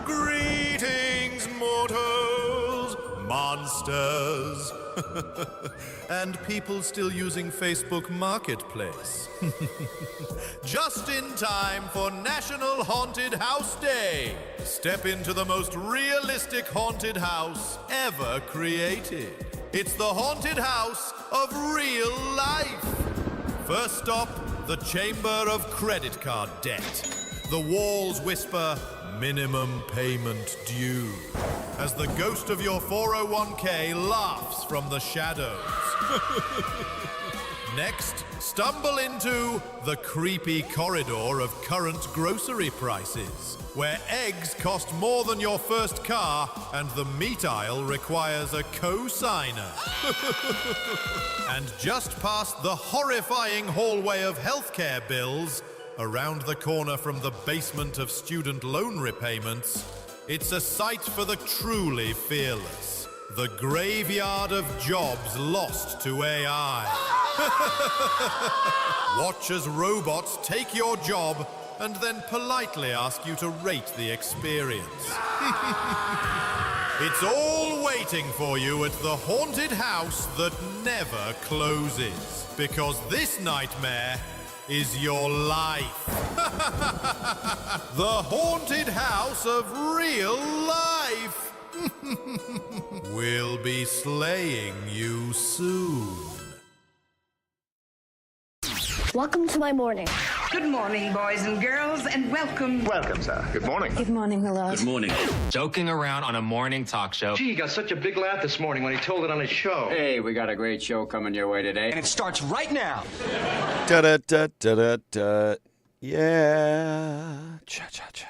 Greetings, mortals, monsters, and people still using Facebook Marketplace. Just in time for National Haunted House Day. Step into the most realistic haunted house ever created. It's the haunted house of real life. First stop, the Chamber of Credit Card Debt. The walls whisper, minimum payment due, as the ghost of your 401k laughs from the shadows. Next, stumble into the creepy corridor of current grocery prices, where eggs cost more than your first car and the meat aisle requires a co-signer. And just past the horrifying hallway of healthcare bills, around the corner from the basement of student loan repayments, it's a sight for the truly fearless. The graveyard of jobs lost to AI. Watch as robots take your job and then politely ask you to rate the experience. It's all waiting for you at the haunted house that never closes. Because this nightmare is your life. The haunted house of real life. We'll be slaying you soon. Welcome to my morning. Good morning, boys and girls, and welcome. Welcome, sir. Good morning. Good morning, Milord. Good morning. Joking around on a morning talk show. Gee, he got such a big laugh this morning when he told it on his show. Hey, we got a great show coming your way today. And it starts right now. Da-da-da-da-da-da. Yeah. Cha-cha-cha.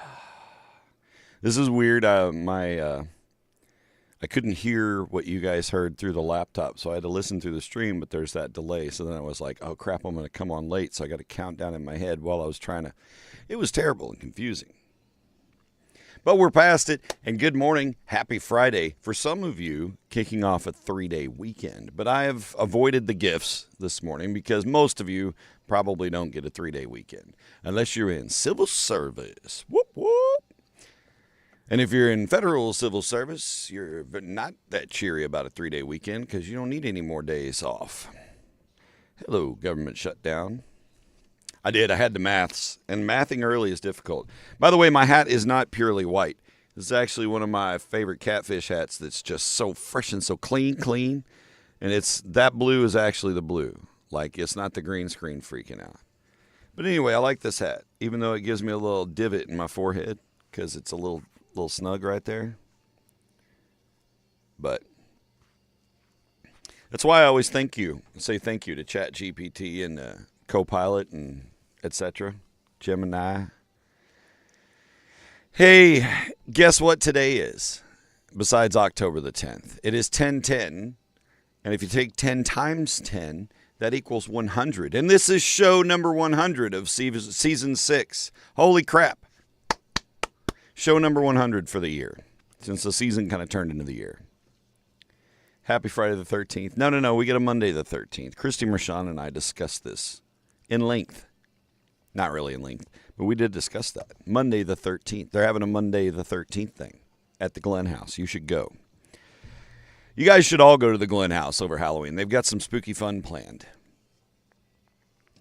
This is weird. I couldn't hear what you guys heard through the laptop, so I had to listen through the stream, but there's that delay. So then I was like, oh, crap, I'm going to come on late. So I got a countdown in my head while I was trying to. It was terrible and confusing. But we're past it, and good morning. Happy Friday. For some of you, kicking off a 3-day weekend. But I have avoided the gifts this morning because most of you probably don't get a 3-day weekend unless you're in civil service. Whoop, whoop. And if you're in federal civil service, you're not that cheery about a 3-day weekend because you don't need any more days off. Hello, government shutdown. I did. I had the maths, and mathing early is difficult. By the way, my hat is not purely white. This is actually one of my favorite catfish hats that's just so fresh and so clean. And that blue is actually the blue. Like, it's not the green screen freaking out. But anyway, I like this hat, even though it gives me a little divot in my forehead because it's a little snug right there. But that's why I always say thank you to ChatGPT and Copilot and etc. Gemini. Hey, guess what today is? Besides October the 10th. It is 10/10. And if you take 10 times 10, that equals 100. And this is show number 100 of season 6. Holy crap. Show number 100 for the year, since the season kind of turned into the year. Happy Friday the 13th. No, we get a Monday the 13th. Christy Mershon and I discussed this in length. Not really in length, but we did discuss that. Monday the 13th. They're having a Monday the 13th thing at the Glen House. You should go. You guys should all go to the Glen House over Halloween. They've got some spooky fun planned.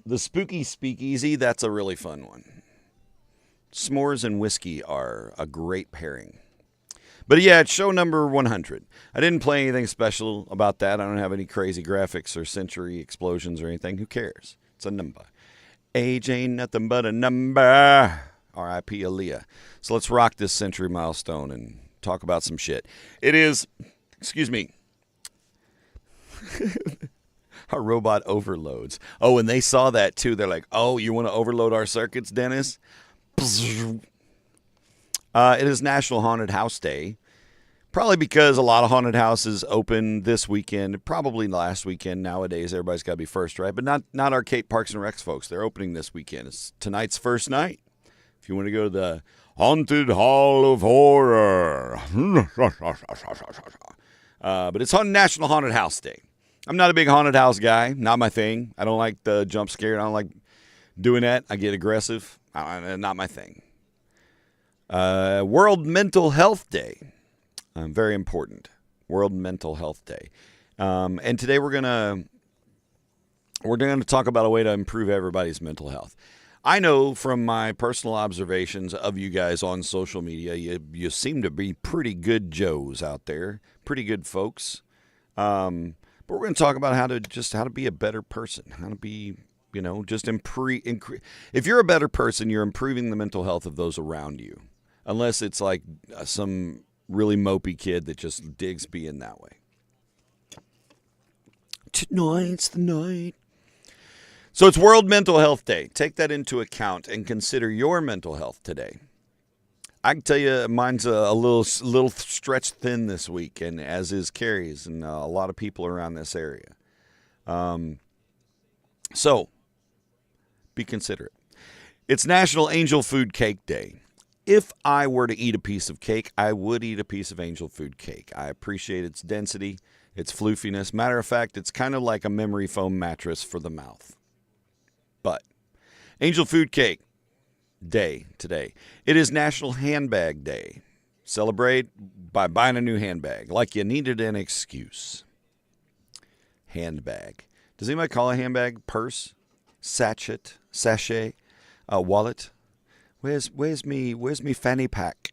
The Spooky Speakeasy, that's a really fun one. S'mores and whiskey are a great pairing. But yeah, it's show number 100. I didn't play anything special about that. I don't have any crazy graphics or century explosions or anything. Who cares? It's a number. Age ain't nothing but a number. R.I.P. Aaliyah. So let's rock this century milestone and talk about some shit. It is, excuse me, our robot overloads. Oh, and they saw that too. They're like, oh, you want to overload our circuits, Dennis? It is National Haunted House Day. Probably because a lot of haunted houses open this weekend, probably last weekend. Nowadays, everybody's got to be first, right? But not our Cape Parks and Recs folks. They're opening this weekend. It's tonight's first night. If you want to go to the Haunted Hall of Horror. But it's on National Haunted House Day. I'm not a big haunted house guy. Not my thing. I don't like the jump scare. I don't like doing that. I get aggressive. Not my thing. World Mental Health Day. Very important. World Mental Health Day. And today we're gonna talk about a way to improve everybody's mental health. I know from my personal observations of you guys on social media, you seem to be pretty good Joes out there, pretty good folks. But we're going to talk about how to be a better person, how to be, just if you're a better person, you're improving the mental health of those around you. Unless it's like some really mopey kid that just digs being that way. Tonight's the night. So it's World Mental Health Day. Take that into account and consider your mental health today. I can tell you mine's a little stretched thin this week, and as is Carrie's and a lot of people around this area. So be considerate. It's National Angel Food Cake Day. If I were to eat a piece of cake, I would eat a piece of angel food cake. I appreciate its density, its floofiness. Matter of fact, it's kind of like a memory foam mattress for the mouth. But Angel Food Cake Day today. It is National Handbag Day. Celebrate by buying a new handbag, like you needed an excuse. Handbag. Does anybody call a handbag purse, sachet, wallet? Where's me fanny pack?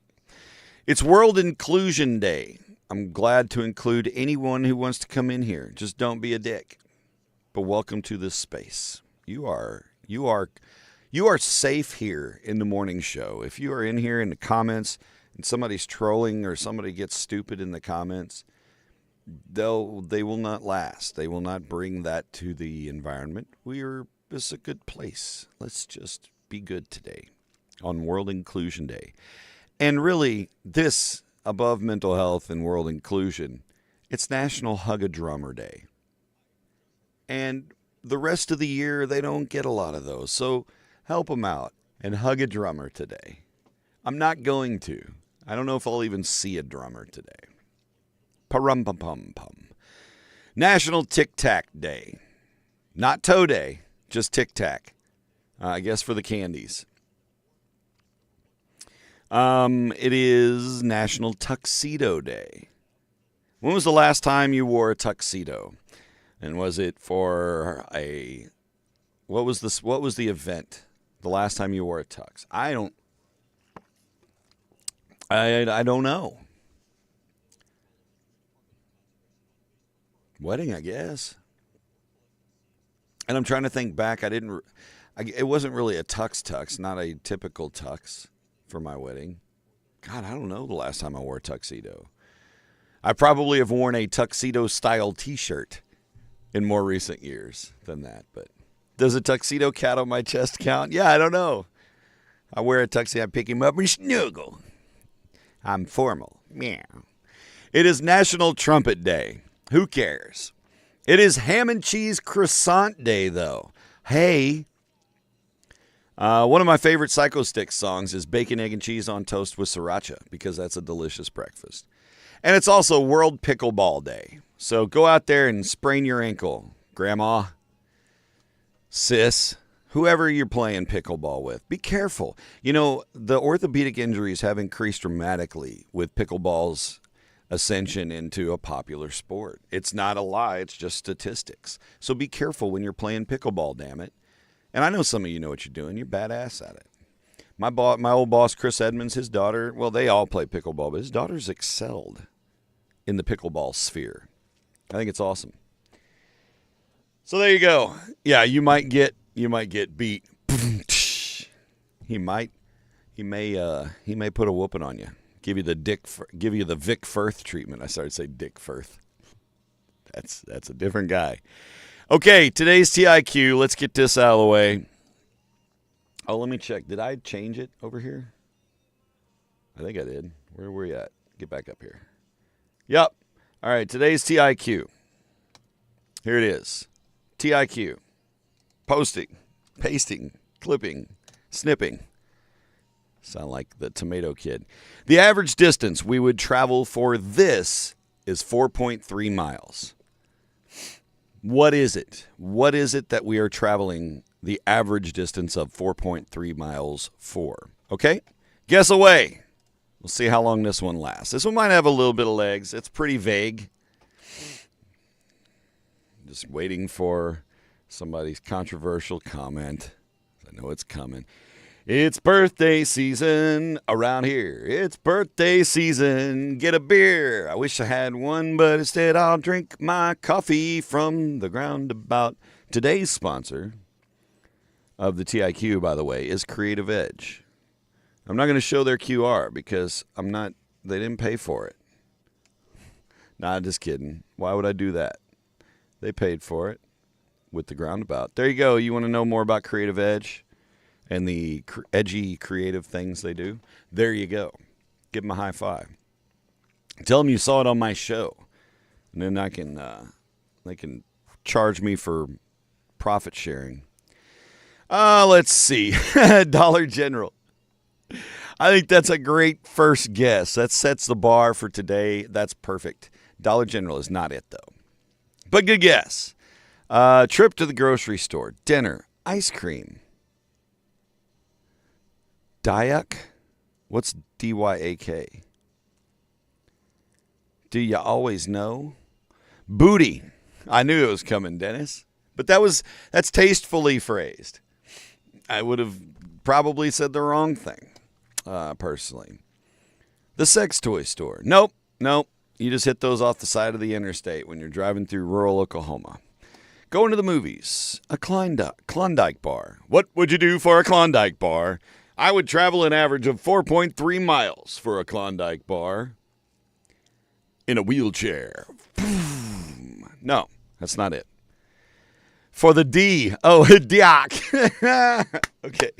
It's World Inclusion Day. I'm glad to include anyone who wants to come in here. Just don't be a dick. But welcome to this space. You are safe here in the morning show. If you are in here in the comments and somebody's trolling or somebody gets stupid in the comments, they will not last. They will not bring that to the environment. This is a good place. Let's just be good today on World Inclusion Day. And really, this, above mental health and world inclusion, it's National Hug a Drummer Day. And the rest of the year, they don't get a lot of those. So help them out and hug a drummer today. I'm not going to. I don't know if I'll even see a drummer today. Parum-pum-pum-pum. National Tic Tac Day. Not Toe Day, just Tic Tac. I guess for the candies. It is National Tuxedo Day. When was the last time you wore a tuxedo? And was it for what was the event? The last time you wore a tux? I don't know. Wedding, I guess. And I'm trying to think back. It wasn't really a tux, not a typical tux for my wedding. God, I don't know the last time I wore a tuxedo. I probably have worn a tuxedo-style T-shirt in more recent years than that. But does a tuxedo cat on my chest count? Yeah, I don't know. I wear a tuxedo, I pick him up and snuggle. I'm formal. Meow. It is National Trumpet Day. Who cares? It is Ham and Cheese Croissant Day, though. Hey. One of my favorite Psycho Sticks songs is Bacon, Egg, and Cheese on Toast with Sriracha, because that's a delicious breakfast. And it's also World Pickleball Day. So go out there and sprain your ankle, Grandma, sis, whoever you're playing pickleball with. Be careful. The orthopedic injuries have increased dramatically with pickleball's ascension into a popular sport. It's not a lie. It's just statistics. So be careful when you're playing pickleball, damn it. And I know some of you know what you're doing. You're badass at it. My old boss, Chris Edmonds, his daughter, well, they all play pickleball, but his daughter's excelled in the pickleball sphere. I think it's awesome. So there you go. Yeah, you might get beat. He may put a whooping on you. Give you the Vic Firth treatment. I started to say Dick Firth. That's a different guy. Okay, today's TIQ. Let's get this out of the way. Oh, let me check. Did I change it over here? I think I did. Where were you at? Get back up here. Yep. All right, today's TIQ. Here it is. TIQ. Posting, pasting, clipping, snipping. Sound like the tomato kid. The average distance we would travel for this is 4.3 miles. What is it? What is it that we are traveling the average distance of 4.3 miles for? Okay? Guess away. We'll see how long this one lasts. This one might have a little bit of legs. It's pretty vague. Just waiting for somebody's controversial comment. I know it's coming. It's birthday season around here. It's birthday season. Get a beer. I wish I had one, but instead I'll drink my coffee from the ground about. Today's sponsor of the TIQ, by the way, is Creative Edge. I'm not going to show their QR because they didn't pay for it. Nah, just kidding. Why would I do that? They paid for it with the groundabout. There you go. You want to know more about Creative Edge and the edgy creative things they do? There you go. Give them a high five. Tell them you saw it on my show. And then they can charge me for profit sharing. Let's see. Dollar General. I think that's a great first guess. That sets the bar for today. That's perfect. Dollar General is not it, though. But good guess. Trip to the grocery store. Dinner. Ice cream. Dyak? What's D-Y-A-K? Do you always know? Booty. I knew it was coming, Dennis. But that's tastefully phrased. I would have probably said the wrong thing, personally. The sex toy store. Nope. You just hit those off the side of the interstate when you're driving through rural Oklahoma. Going to the movies. A Klondike bar. What would you do for a Klondike bar? I would travel an average of 4.3 miles for a Klondike bar. In a wheelchair. No, that's not it. For the D. Oh, Dyak. Okay.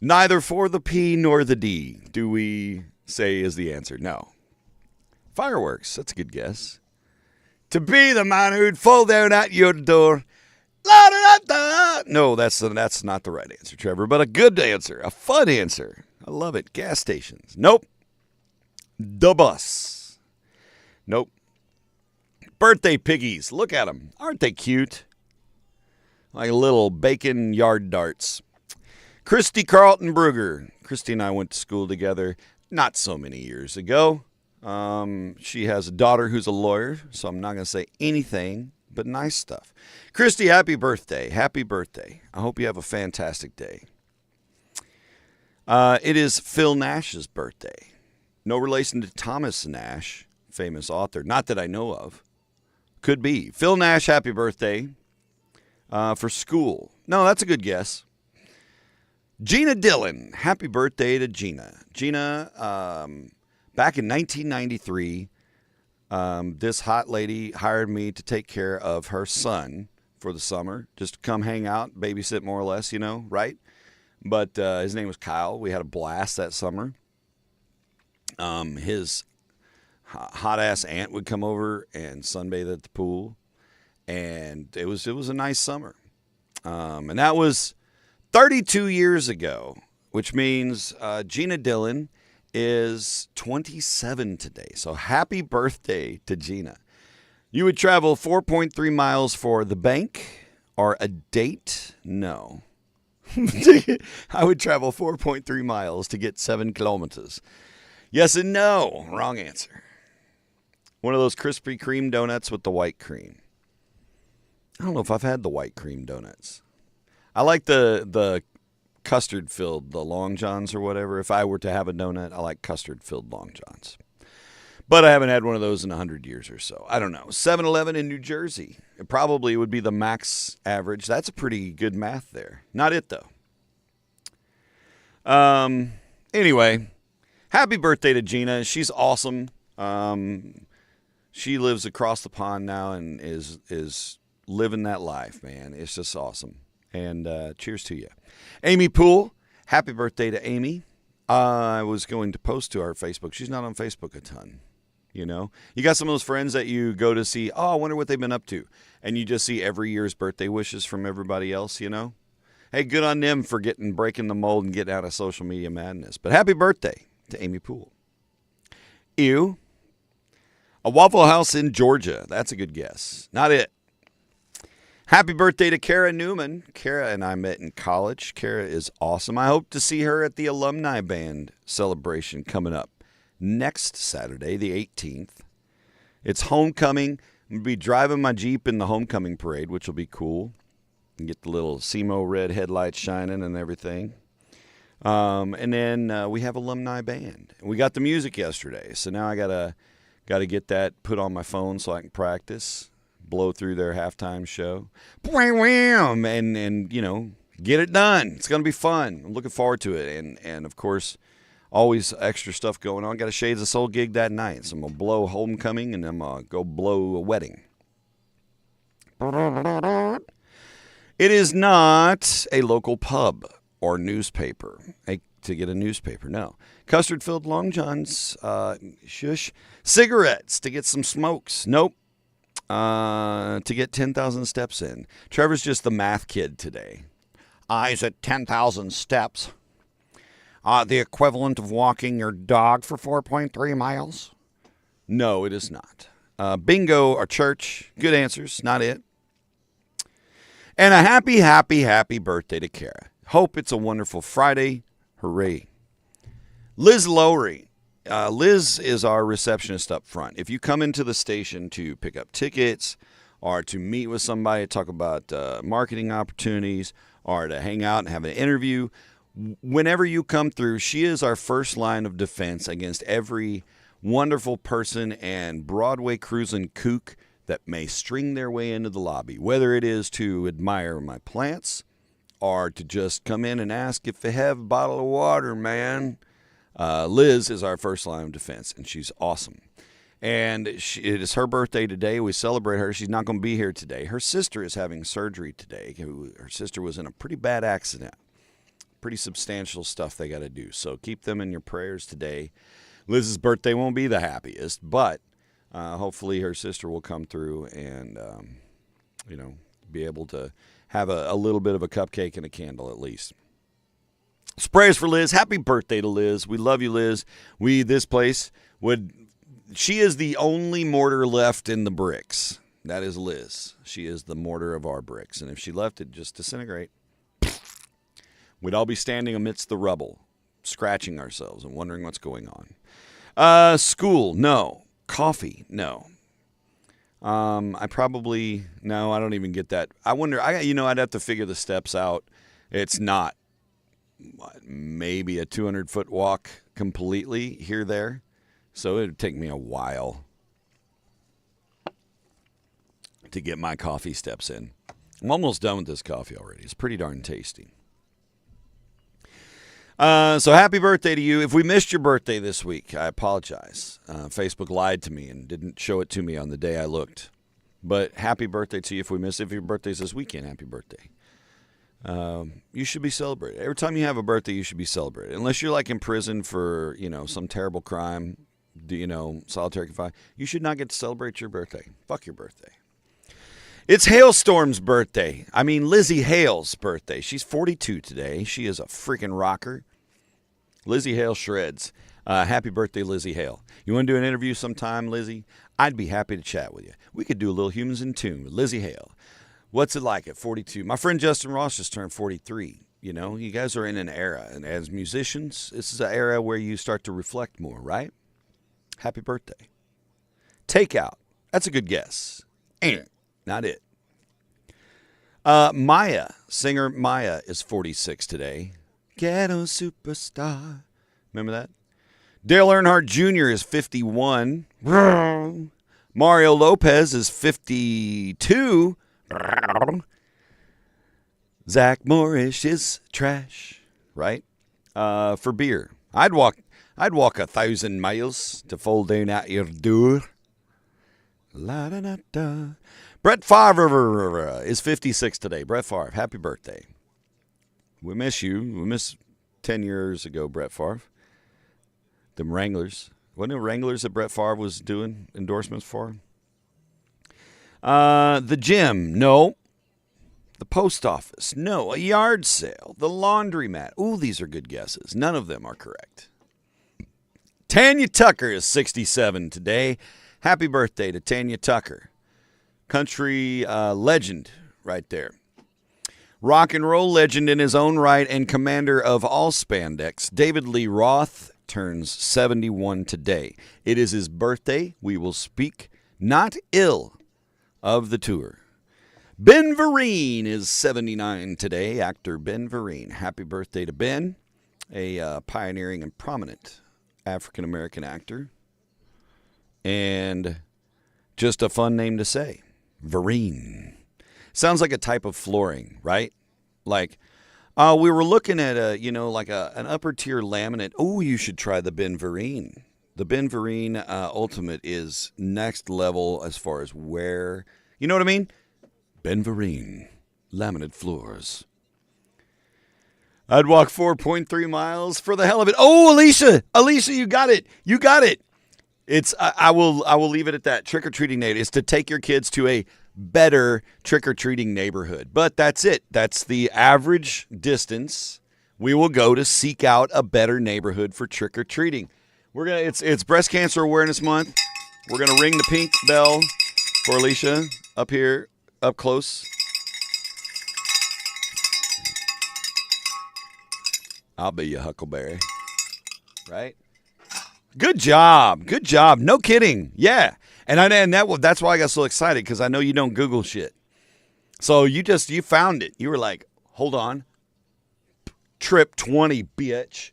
Neither for the P nor the D do we say is the answer. No. Fireworks. That's a good guess. To be the man who'd fall down at your door. La, da, da, da. No, that's not the right answer, Trevor, but a good answer. A fun answer. I love it. Gas stations. Nope. The bus. Nope. Birthday piggies. Look at them. Aren't they cute? Like little bacon yard darts. Christy Carlton Brugger. Christy and I went to school together not so many years ago. She has a daughter who's a lawyer, so I'm not going to say anything but nice stuff. Christy, happy birthday. Happy birthday. I hope you have a fantastic day. It is Phil Nash's birthday. No relation to Thomas Nash, famous author. Not that I know of. Could be. Phil Nash, happy birthday. For school. No, that's a good guess. Gina Dillon. Happy birthday to Gina. Gina, back in 1993, this hot lady hired me to take care of her son for the summer. Just to come hang out, babysit more or less, right? But his name was Kyle. We had a blast that summer. His hot-ass aunt would come over and sunbathe at the pool. And it was a nice summer. And that was 32 years ago, which means Gina Dillon is 27 today. So happy birthday to Gina. You would travel 4.3 miles for the bank or a date? No. I would travel 4.3 miles to get 7 kilometers. Yes and no. Wrong answer. One of those Krispy Kreme donuts with the white cream. I don't know if I've had the white cream donuts. I like the custard-filled, the Long Johns or whatever. If I were to have a donut, I like custard-filled Long Johns. But I haven't had one of those in 100 years or so. I don't know. 7-Eleven in New Jersey. It probably would be the max average. That's a pretty good math there. Not it, though. Anyway, happy birthday to Gina. She's awesome. She lives across the pond now and is living that life, man. It's just awesome. And cheers to you. Amy Poole, happy birthday to Amy. I was going to post to our Facebook. She's not on Facebook a ton, You got some of those friends that you go to see, I wonder what they've been up to. And you just see every year's birthday wishes from everybody else, Hey, good on them for breaking the mold and getting out of social media madness. But happy birthday to Amy Poole. Ew. A Waffle House in Georgia. That's a good guess. Not it. Happy birthday to Kara Newman. Kara and I met in college. Kara is awesome. I hope to see her at the alumni band celebration coming up next Saturday, the 18th. It's homecoming. I'm going to be driving my Jeep in the homecoming parade, which will be cool. And get the little SEMO red headlights shining and everything. And then we have alumni band. We got the music yesterday, so now I gotta get that put on my phone so I can practice, blow through their halftime show, and get it done. It's gonna be fun. I'm looking forward to it, and of course, always extra stuff going on. Got a Shades of Soul gig that night, so I'm gonna blow homecoming and I'm gonna go blow a wedding. It is not a local pub or newspaper to get a newspaper. No. Custard-filled Long Johns, shush. Cigarettes to get some smokes. Nope. To get 10,000 steps in. Trevor's just the math kid today. He's at 10,000 steps. The equivalent of walking your dog for 4.3 miles? No, it is not. Bingo or church. Good answers. Not it. And a happy, happy, happy birthday to Kara. Hope it's a wonderful Friday. Hooray. Liz Lowry. Liz is our receptionist up front. If you come into the station to pick up tickets or to meet with somebody, to talk about marketing opportunities or to hang out and have an interview, whenever you come through, she is our first line of defense against every wonderful person and Broadway cruising kook that may string their way into the lobby, whether it is to admire my plants or to just come in and ask if they have a bottle of water, man. Liz is our first line of defense, and she's awesome. And it is her birthday today. We celebrate her. She's not going to be here today. Her sister is having surgery today. Her sister was in a pretty bad accident. Pretty substantial stuff they got to do. So keep them in your prayers today. Liz's birthday won't be the happiest, but hopefully her sister will come through and, be able to have a little bit of a cupcake and a candle at least. Prayers for Liz. Happy birthday to Liz. We love you, Liz. She is the only mortar left in the bricks. That is Liz. She is the mortar of our bricks. And if she left it just disintegrate, we'd all be standing amidst the rubble, scratching ourselves and wondering what's going on. School, no. Coffee, no. I don't even get that. I wonder, I'd have to figure the steps out. It's not maybe a 200-foot walk completely there. So it would take me a while to get my coffee steps in. I'm almost done with this coffee already. It's pretty darn tasty. So happy birthday to you. If we missed your birthday this week, I apologize. Facebook lied to me and didn't show it to me on the day I looked. But happy birthday to you if we missed it. If your birthday's this weekend, happy birthday. You should be celebrated. Every time you have a birthday, you should be celebrated. Unless you're like in prison for, some terrible crime, solitary confinement, you should not get to celebrate your birthday. Fuck your birthday. It's Hailstorm's birthday. Lizzie Hale's birthday. She's 42 today. She is a freaking rocker. Lizzie Hale shreds. Happy birthday, Lizzie Hale. You want to do an interview sometime, Lizzie? I'd be happy to chat with you. We could do a little Humans in Tune with Lizzie Hale. What's it like at 42? My friend Justin Ross just turned 43. You guys are in an era. And as musicians, this is an era where you start to reflect more, right? Happy birthday. Takeout. That's a good guess. Not it. Maya, singer Maya, is 46 today. Ghetto superstar. Remember that? Dale Earnhardt Jr. is 51. Mario Lopez is 52. Zach Morris is trash. Right? For beer. I'd walk 1,000 miles to fall down at your door. La da da da. Brett Favre is 56 today. Brett Favre, happy birthday. We miss you. We miss 10 years ago, Brett Favre. Them Wranglers. Wasn't it Wranglers that Brett Favre was doing endorsements for? The gym, no. The post office, no. A yard sale. The laundromat. Ooh, these are good guesses. None of them are correct. Tanya Tucker is 67 today. Happy birthday to Tanya Tucker. Country legend, right there. Rock and roll legend in his own right and commander of all spandex, David Lee Roth turns 71 today. It is his birthday. We will speak not ill of the tour. Ben Vereen is 79 today. Actor Ben Vereen. Happy birthday to Ben, a pioneering and prominent African-American actor. And just a fun name to say. Vereen. Sounds like a type of flooring, right? Like, we were looking at an upper tier laminate. Oh, you should try the Ben Vereen. The Ben Vereen Ultimate is next level as far as wear. You know what I mean? Ben Vereen, laminate floors. I'd walk 4.3 miles for the hell of it. Oh, Alicia, you got it. You got it. It's I will leave it at that. Trick-or-treating night is to take your kids to a better trick-or-treating neighborhood. But that's it. That's the average distance we will go to seek out a better neighborhood for trick-or-treating. It's Breast Cancer Awareness Month. We're gonna ring the pink bell for Alicia up here, up close. I'll be your huckleberry. Right? Good job. Good job. No kidding. Yeah. That's why I got so excited, because I know you don't Google shit. So you found it. You were like, hold on. Trip 20, bitch.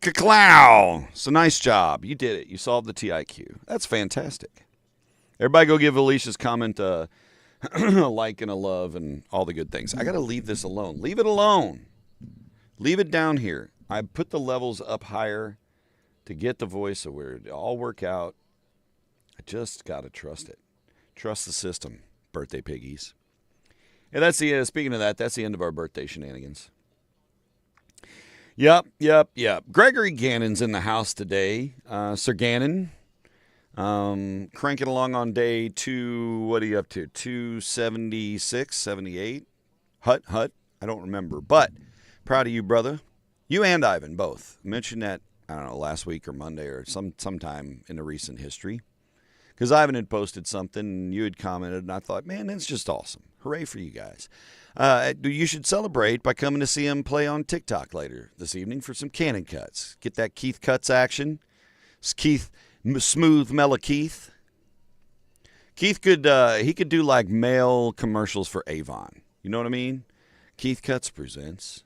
Ka-clow. So nice job. You did it. You solved the TIQ. That's fantastic. Everybody go give Alicia's comment a like and a love and all the good things. I got to leave this alone. Leave it alone. Leave it down here. I put the levels up higher to get the voice where it all work out. I just got to trust it. Trust the system, birthday piggies. And that's the speaking of that, that's the end of our birthday shenanigans. Yep. Gregory Gannon's in the house today. Sir Gannon, cranking along on day what are you up to? 276, 78? Hut? I don't remember, but proud of you, brother. You and Ivan both. Mentioned that, I don't know, last week or Monday or sometime in the recent history. Because Ivan had posted something and you had commented, and I thought, man, that's just awesome. Hooray for you guys. You should celebrate by coming to see him play on TikTok later this evening for some Cannon Cuts. Get that Keith Cuts action. It's Keith, smooth mellow Keith. Keith could do like male commercials for Avon. You know what I mean? Keith Cuts presents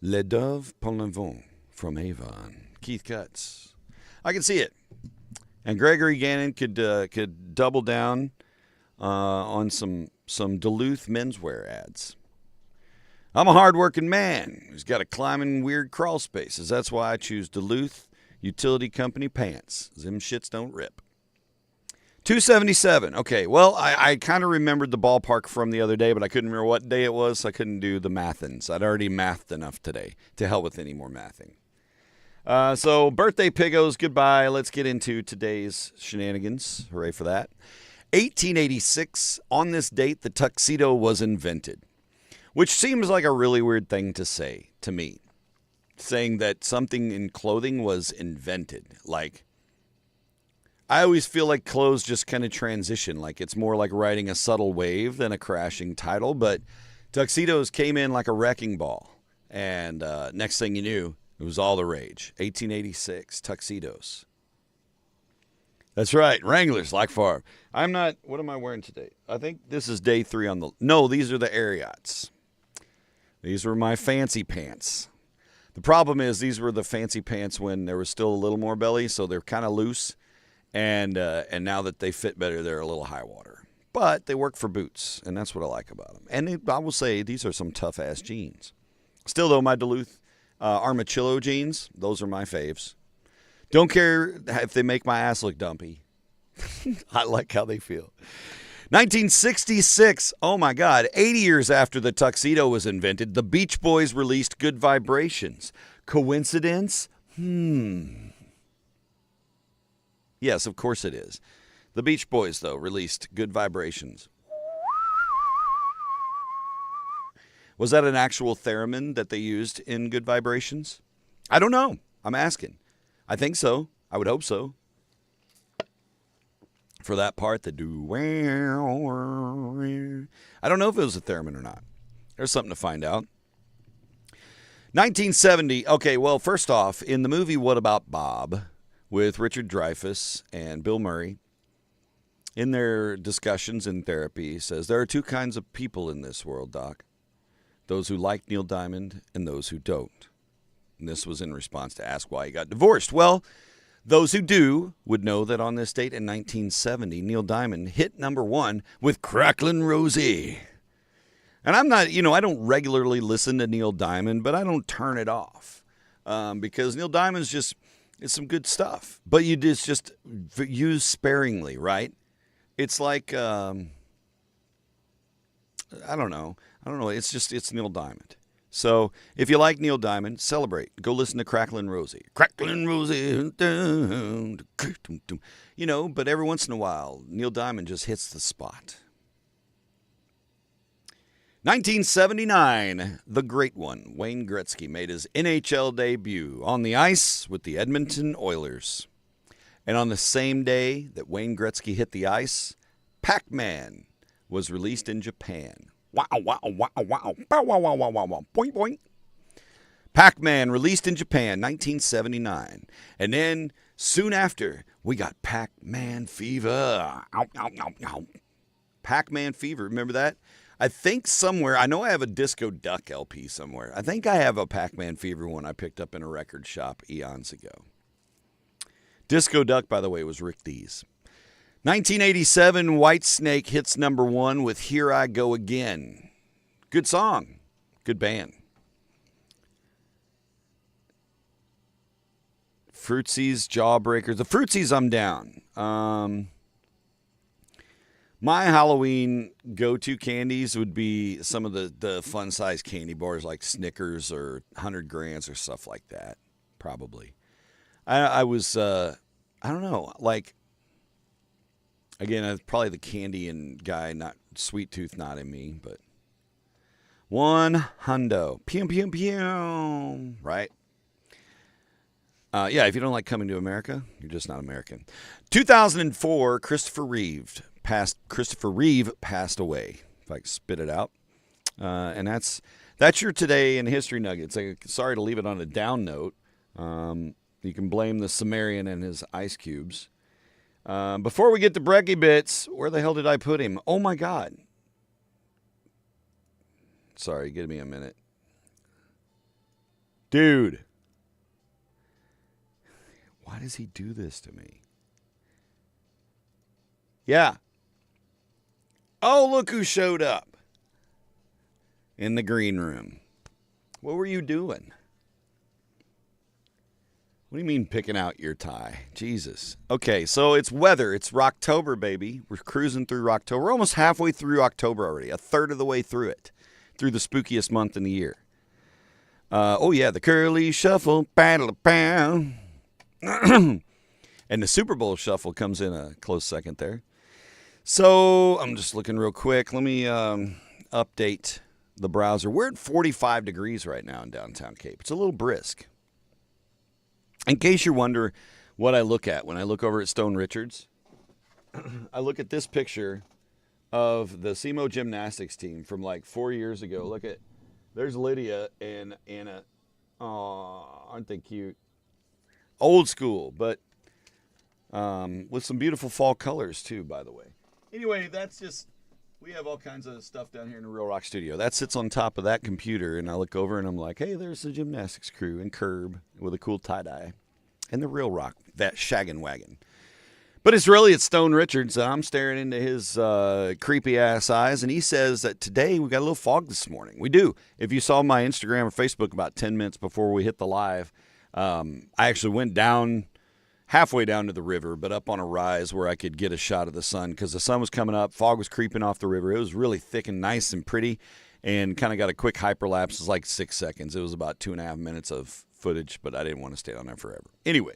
Les Dove pour le Vent from Avon. Keith Cuts. I can see it. And Gregory Gannon could double down on some Duluth menswear ads. I'm a hardworking man who's got to climb in weird crawl spaces. That's why I choose Duluth Utility Company pants. Them shits don't rip. 277. Okay, well, I kind of remembered the ballpark from the other day, but I couldn't remember what day it was, so I couldn't do the mathings. I'd already mathed enough today. To hell with any more mathing. So, birthday piggos, goodbye. Let's get into today's shenanigans. Hooray for that. 1886, on this date, the tuxedo was invented, which seems like a really weird thing to say to me. Saying that something in clothing was invented. Like, I always feel like clothes just kind of transition. Like, it's more like riding a subtle wave than a crashing tidal. But tuxedos came in like a wrecking ball. And next thing you knew, it was all the rage. 1886, tuxedos. That's right, Wranglers, like Favre. I'm not, what am I wearing today? I think this is day 3 on the, no, these are the Ariats. These were my fancy pants. The problem is these were the fancy pants when there was still a little more belly, so they're kind of loose. And now that they fit better, they're a little high water. But they work for boots, and that's what I like about them. And I will say these are some tough-ass jeans. Still, though, my Duluth Armachillo jeans, those are my faves. Don't care if they make my ass look dumpy. I like how they feel. 1966, oh my God, 80 years after the tuxedo was invented, the Beach Boys released Good Vibrations. Coincidence? Yes, of course it is. The Beach Boys, though, released Good Vibrations. Was that an actual theremin that they used in Good Vibrations? I don't know. I'm asking. I think so. I would hope so. for that part that do. I don't know if it was a theremin or not. There's something to find out. 1970. Okay, well, first off, in the movie What About Bob with Richard Dreyfuss and Bill Murray, in their discussions in therapy, he says, there are two kinds of people in this world, Doc. Those who like Neil Diamond and those who don't. And this was in response to ask why he got divorced. Well, those who do would know that on this date in 1970, Neil Diamond hit number one with Cracklin' Rosie. And I'm not, I don't regularly listen to Neil Diamond, but I don't turn it off. Because Neil Diamond's it's some good stuff. But you just use sparingly, right? It's like, I don't know. It's Neil Diamond. So if you like Neil Diamond, celebrate. Go listen to Cracklin' Rosie. Cracklin' Rosie. But every once in a while, Neil Diamond just hits the spot. 1979, the great one, Wayne Gretzky, made his NHL debut on the ice with the Edmonton Oilers. And on the same day that Wayne Gretzky hit the ice, Pac-Man was released in Japan. Wow, wow, wow, wow. Bow, wow, wow, wow, wow, wow. Boing, boing. Pac-Man released in Japan, 1979. And then, soon after, we got Pac-Man fever. Ow, ow, ow, ow. Pac-Man fever, remember that? I think somewhere, I know I have a Disco Duck LP somewhere. I think I have a Pac-Man fever one I picked up in a record shop eons ago. Disco Duck, by the way, was Rick Dees. 1987, Whitesnake hits number one with Here I Go Again. Good song. Good band. Fruitsies, Jawbreakers. The Fruitsies, I'm down. My Halloween go-to candies would be some of the fun-sized candy bars like Snickers or 100 Grands or stuff like that, probably. I was, I don't know, like, again, probably the candy and guy, not sweet tooth, not in me, but one hundo. Pew, pew, pew. Right? Yeah, if you don't like Coming to America, you're just not American. 2004, Christopher Reeve passed away, if I can spit it out. And that's your Today in History Nuggets. Sorry to leave it on a down note. You can blame the Sumerian and his ice cubes. Before we get to Brecky Bits, where the hell did I put him? Oh, my God. Sorry, give me a minute. Dude. Why does he do this to me? Yeah. Oh, look who showed up in the green room. What were you doing? What do you mean picking out your tie? Jesus. Okay, so it's weather. It's Rocktober, baby. We're cruising through Rocktober. We're almost halfway through October already. A third of the way through it. Through the spookiest month in the year. Oh, yeah, the Curly Shuffle. Battle pound. And the Super Bowl Shuffle comes in a close second there. So I'm just looking real quick. Let me update the browser. We're at 45 degrees right now in downtown Cape. It's a little brisk. In case you wonder what I look at when I look over at Stone Richards, I look at this picture of the SEMO gymnastics team from like 4 years ago. Look at, there's Lydia and Anna. Aw, aren't they cute? Old school, but with some beautiful fall colors too, by the way. Anyway, that's just, we have all kinds of stuff down here in the Real Rock studio. That sits on top of that computer, and I look over and I'm like, hey, there's the gymnastics crew and Curb with a cool tie-dye. And the Real Rock, that shaggin' wagon. But it's Stone Richards. I'm staring into his creepy-ass eyes, and he says that today we got a little fog this morning. We do. If you saw my Instagram or Facebook about 10 minutes before we hit the live, I actually went down, halfway down to the river, but up on a rise where I could get a shot of the sun because the sun was coming up, fog was creeping off the river. It was really thick and nice and pretty, and kind of got a quick hyperlapse. It was like 6 seconds. It was about 2.5 minutes of footage, but I didn't want to stay on there forever. Anyway,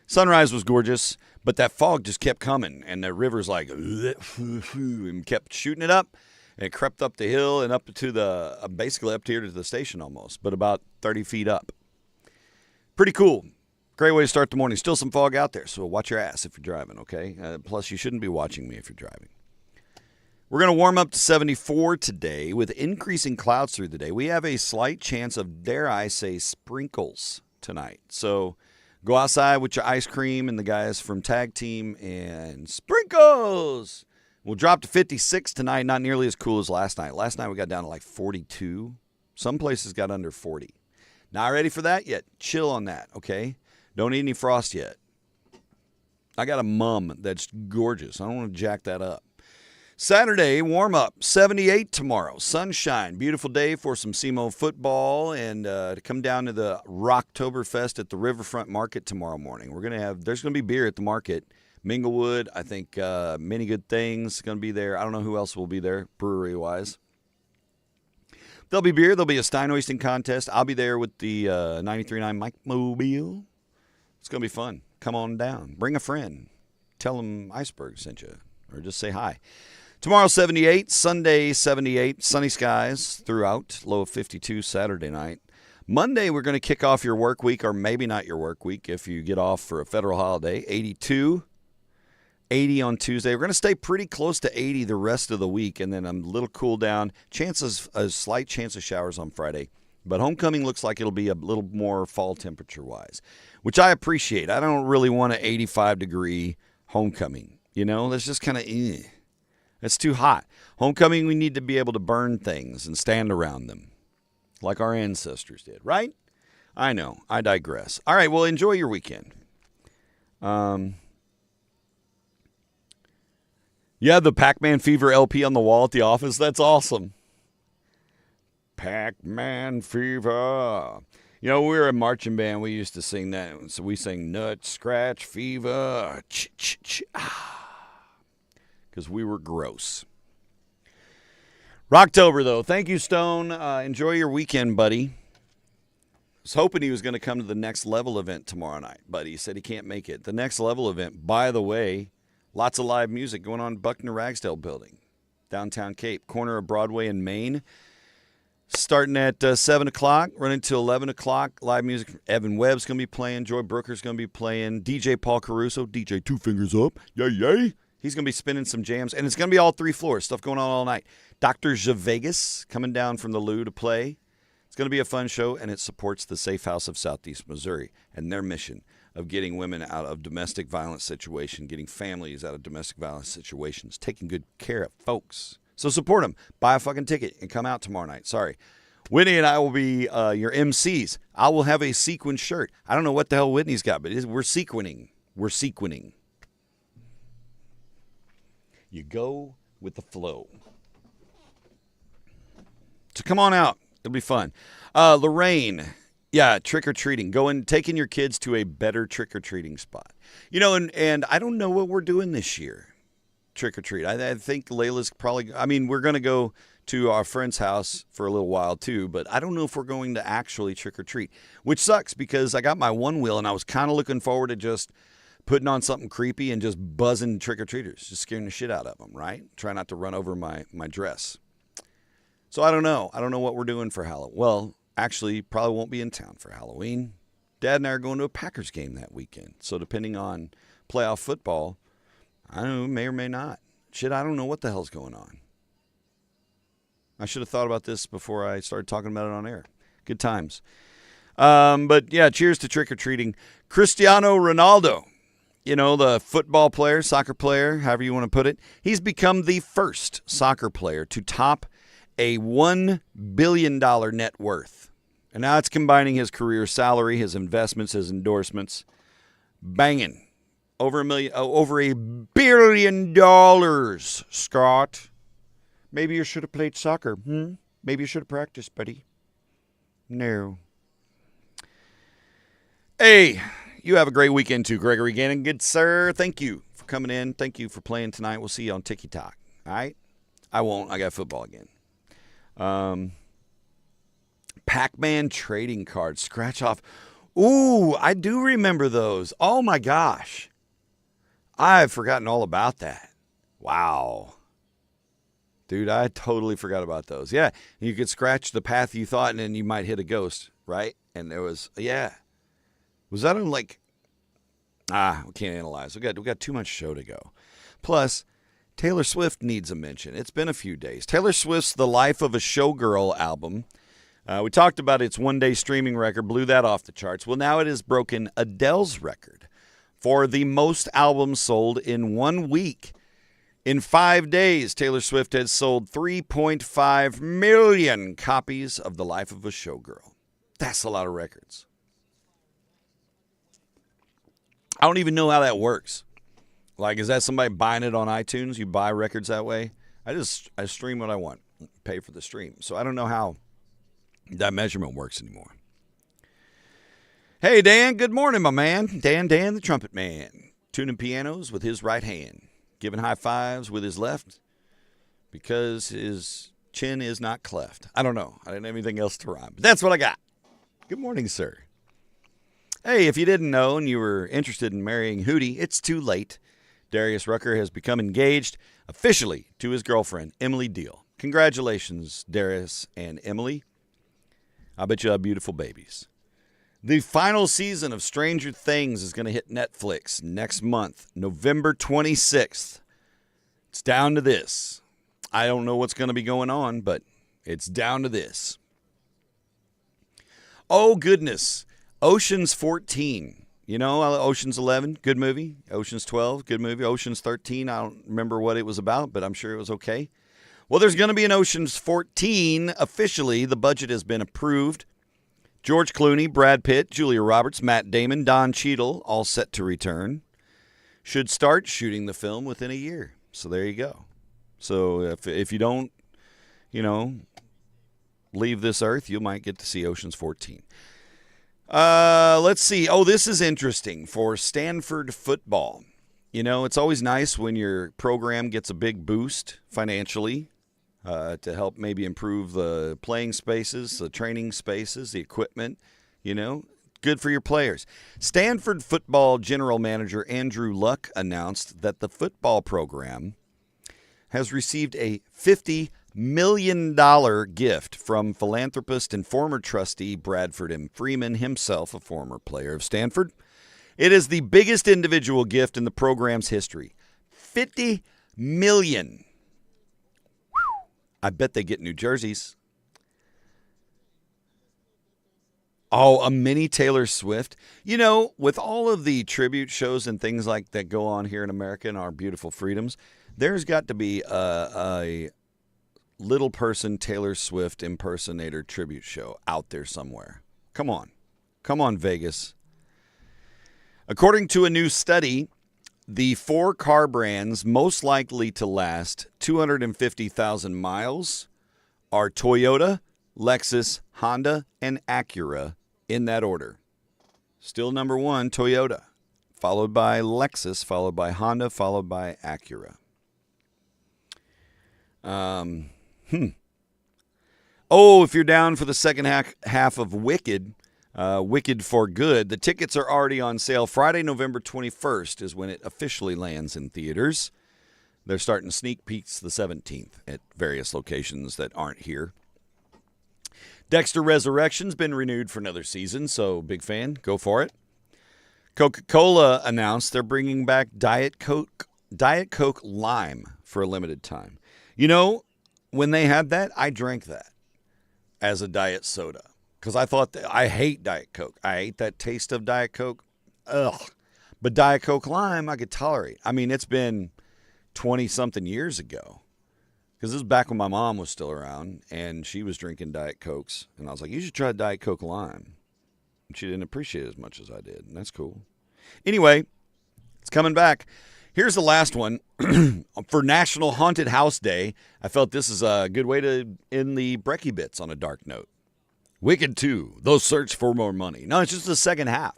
sunrise was gorgeous, but that fog just kept coming, and the river's like, and kept shooting it up, and it crept up the hill and up to the, basically up here to the station almost, but about 30 feet up. Pretty cool. Great way to start the morning. Still some fog out there, so watch your ass if you're driving, okay? Plus, you shouldn't be watching me if you're driving. We're going to warm up to 74 today with increasing clouds through the day. We have a slight chance of, dare I say, sprinkles tonight. So go outside with your ice cream and the guys from Tag Team and sprinkles. We'll drop to 56 tonight, not nearly as cool as last night. Last night we got down to like 42. Some places got under 40. Not ready for that yet. Chill on that, okay? Don't eat any frost yet. I got a mum that's gorgeous. I don't want to jack that up. Saturday, warm up, 78 tomorrow. Sunshine, beautiful day for some SEMO football and to come down to the Rocktoberfest at the Riverfront Market tomorrow morning. There's going to be beer at the market. Minglewood, I think Many Good Things going to be there. I don't know who else will be there brewery-wise. There'll be beer. There'll be a Stein hoisting contest. I'll be there with the 93.9 Mike Mobile. It's going to be fun. Come on down. Bring a friend. Tell them Iceburg sent you, or just say hi. Tomorrow, 78. Sunday, 78. Sunny skies throughout. Low of 52 Saturday night. Monday, we're going to kick off your work week, or maybe not your work week if you get off for a federal holiday. 82. 80 on Tuesday. We're going to stay pretty close to 80 the rest of the week, and then a little cool down. A slight chance of showers on Friday. But homecoming looks like it'll be a little more fall temperature-wise, which I appreciate. I don't really want an 85-degree homecoming. You know, that's just kind of, it's too hot. Homecoming, we need to be able to burn things and stand around them like our ancestors did, right? I know. I digress. All right, well, enjoy your weekend. Yeah, the Pac-Man Fever LP on the wall at the office. That's awesome. Pac-Man Fever. You know, we were a marching band. We used to sing that. So we sang Nut Scratch Fever. Because we were gross. Rocktober, though. Thank you, Stone. Enjoy your weekend, buddy. I was hoping he was going to come to the Next Level event tomorrow night, but he said he can't make it. The Next Level event, by the way, lots of live music going on in Buckner Ragsdale Building, downtown Cape, corner of Broadway and Main. Starting at 7 o'clock, running to 11 o'clock. Live music. Evan Webb's going to be playing. Joy Brooker's going to be playing. DJ Paul Caruso. DJ Two Fingers Up. Yay, yay. He's going to be spinning some jams. And it's going to be all three floors. Stuff going on all night. Dr. Javegas coming down from the Lou to play. It's going to be a fun show, and it supports the Safe House of Southeast Missouri and their mission of getting women out of domestic violence situations, getting families out of domestic violence situations, taking good care of folks. So support them. Buy a fucking ticket and come out tomorrow night. Sorry. Whitney and I will be your MCs. I will have a sequin shirt. I don't know what the hell Whitney's got, but we're sequining. We're sequining. You go with the flow. So come on out. It'll be fun. Lorraine, yeah, trick-or-treating. Taking your kids to a better trick-or-treating spot. You know, and I don't know what we're doing this year. Trick-or-treat. I think Layla's probably, we're going to go to our friend's house for a little while too, but I don't know if we're going to actually trick-or-treat, which sucks because I got my one wheel and I was kind of looking forward to just putting on something creepy and just buzzing trick-or-treaters, just scaring the shit out of them, right? Try not to run over my dress. So I don't know. I don't know what we're doing for Halloween. Well, actually, probably won't be in town for Halloween. Dad and I are going to a Packers game that weekend. So depending on playoff football, I don't know, may or may not. Shit, I don't know what the hell's going on. I should have thought about this before I started talking about it on air. Good times. But yeah, cheers to trick-or-treating. Cristiano Ronaldo, you know, the football player, soccer player, however you want to put it. He's become the first soccer player to top a $1 billion net worth. And now it's combining his career salary, his investments, his endorsements. Banging. Over $1 billion, Scott. Maybe you should have played soccer. Maybe you should have practiced, buddy. No. Hey, you have a great weekend too, Gregory Gannon. Good sir. Thank you for coming in. Thank you for playing tonight. We'll see you on TikTok. All right? I won't. I got football again. Pac-Man trading cards. Scratch off. Ooh, I do remember those. Oh, my gosh. I've forgotten all about that. Wow. Dude, I totally forgot about those. Yeah, you could scratch the path you thought, and then you might hit a ghost, right? And there was, yeah. Was that on, like, We can't analyze. We got too much show to go. Plus, Taylor Swift needs a mention. It's been a few days. Taylor Swift's The Life of a Showgirl album. We talked about its one-day streaming record, blew that off the charts. Well, now it has broken Adele's record for the most albums sold in 1 week. In 5 days, Taylor Swift has sold 3.5 million copies of The Life of a Showgirl. That's a lot of records. I don't even know how that works. Like, is that somebody buying it on iTunes? You buy records that way? I stream what I want, pay for the stream. So I don't know how that measurement works anymore. Hey, Dan, good morning, my man. Dan, the trumpet man. Tuning pianos with his right hand. Giving high fives with his left because his chin is not cleft. I don't know. I didn't have anything else to rhyme. But that's what I got. Good morning, sir. Hey, if you didn't know and you were interested in marrying Hootie, it's too late. Darius Rucker has become engaged officially to his girlfriend, Emily Deal. Congratulations, Darius and Emily. I bet you have beautiful babies. The final season of Stranger Things is going to hit Netflix next month, November 26th. It's down to this. I don't know what's going to be going on, but it's down to this. Oh, goodness. Ocean's 14. You know, Ocean's 11, good movie. Ocean's 12, good movie. Ocean's 13, I don't remember what it was about, but I'm sure it was okay. Well, there's going to be an Ocean's 14 officially. The budget has been approved. George Clooney, Brad Pitt, Julia Roberts, Matt Damon, Don Cheadle, all set to return. Should start shooting the film within a year. So there you go. So if you don't, leave this earth, you might get to see Ocean's 14. Let's see. Oh, this is interesting for Stanford football. You know, it's always nice when your program gets a big boost financially. To help maybe improve the playing spaces, the training spaces, the equipment, good for your players. Stanford football general manager Andrew Luck announced that the football program has received a $50 million gift from philanthropist and former trustee Bradford M. Freeman, himself a former player of Stanford. It is the biggest individual gift in the program's history. $50 million. I bet they get new jerseys. Oh, a mini Taylor Swift. You know, with all of the tribute shows and things like that go on here in America and our beautiful freedoms, there's got to be a little person Taylor Swift impersonator tribute show out there somewhere. Come on. Come on, Vegas. According to a new study, the 4 car brands most likely to last 250,000 miles are Toyota, Lexus, Honda, and Acura in that order. Still number 1, Toyota, followed by Lexus, followed by Honda, followed by Acura. Oh, if you're down for the second half of Wicked, Wicked for Good. The tickets are already on sale. Friday, November 21st is when it officially lands in theaters. They're starting sneak peeks the 17th at various locations that aren't here. Dexter Resurrection's been renewed for another season, so big fan. Go for it. Coca-Cola announced they're bringing back Diet Coke Lime for a limited time. You know, when they had that, I drank that as a diet soda. Because I thought I hate Diet Coke. I hate that taste of Diet Coke. Ugh. But Diet Coke Lime, I could tolerate. I mean, it's been 20-something years ago. Because this is back when my mom was still around, and she was drinking Diet Cokes. And I was like, you should try Diet Coke Lime. And she didn't appreciate it as much as I did, and that's cool. Anyway, it's coming back. Here's the last one. For National Haunted House Day, I felt this is a good way to end the Brekkie Bits on a dark note. Wicked 2, those search for more money. No, it's just the second half.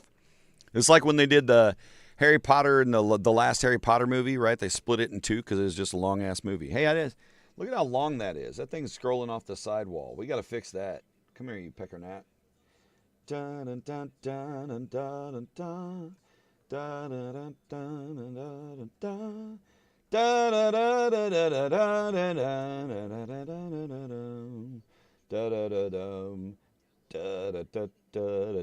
It's like when they did the Harry Potter and the last Harry Potter movie, right? They split it in 2 because it was just a long-ass movie. Hey, look at how long that is. That thing's scrolling off the sidewall. We got to fix that. Come here, you pecker gnat. Dun, dun, dun, dun, dun, dun, dun. Da da da da da da da da da da da da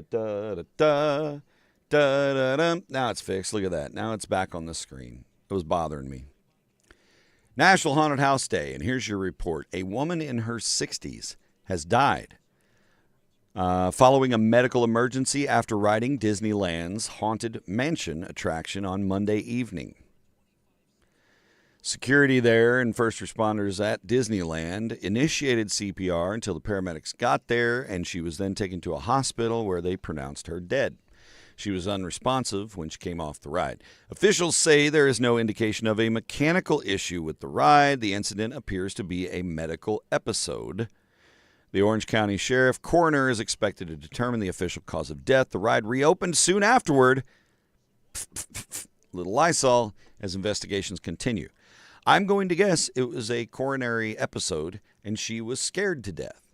da da da Da-da-dum. Now it's fixed. Look at that. Now it's back on the screen. It was bothering me. National Haunted House Day, and here's your report. A woman in her 60s has died following a medical emergency after riding Disneyland's Haunted Mansion attraction on Monday evening. Security there and first responders at Disneyland initiated CPR until the paramedics got there, and she was then taken to a hospital where they pronounced her dead. She was unresponsive when she came off the ride. Officials say there is no indication of a mechanical issue with the ride. The incident appears to be a medical episode. The Orange County Sheriff Coroner is expected to determine the official cause of death. The ride reopened soon afterward. Little Lysol as investigations continue. I'm going to guess it was a coronary episode and she was scared to death.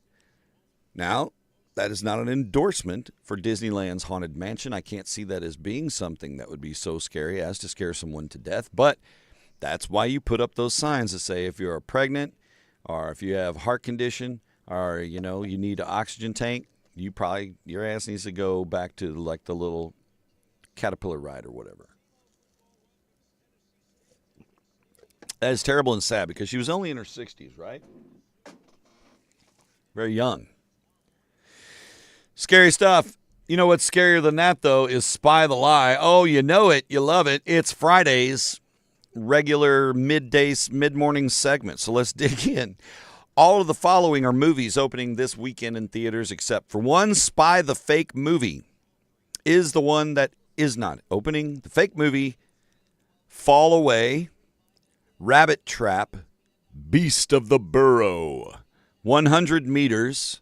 Now, that is not an endorsement for Disneyland's Haunted Mansion. I can't see that as being something that would be so scary as to scare someone to death. But that's why you put up those signs that say if you're pregnant or if you have heart condition or, you need an oxygen tank, your ass needs to go back to like the little caterpillar ride or whatever. That is terrible and sad because she was only in her 60s, right? Very young. Scary stuff. You know what's scarier than that, though, is Spy the Lie. Oh, you know it. You love it. It's Friday's regular mid-morning segment. So let's dig in. All of the following are movies opening this weekend in theaters except for one. Spy the Fake movie is the one that is not opening. The fake movie, Fall Away, Rabbit Trap, Beast of the Burrow, 100 Meters,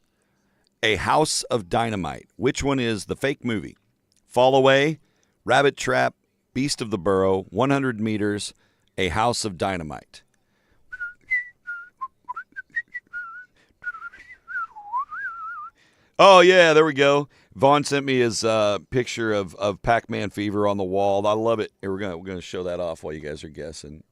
A House of Dynamite. Which one is the fake movie? Fall Away, Rabbit Trap, Beast of the Burrow, 100 Meters, A House of Dynamite. Oh, yeah, there we go. Vaughn sent me his picture of Pac-Man Fever on the wall. I love it. We're gonna show that off while you guys are guessing.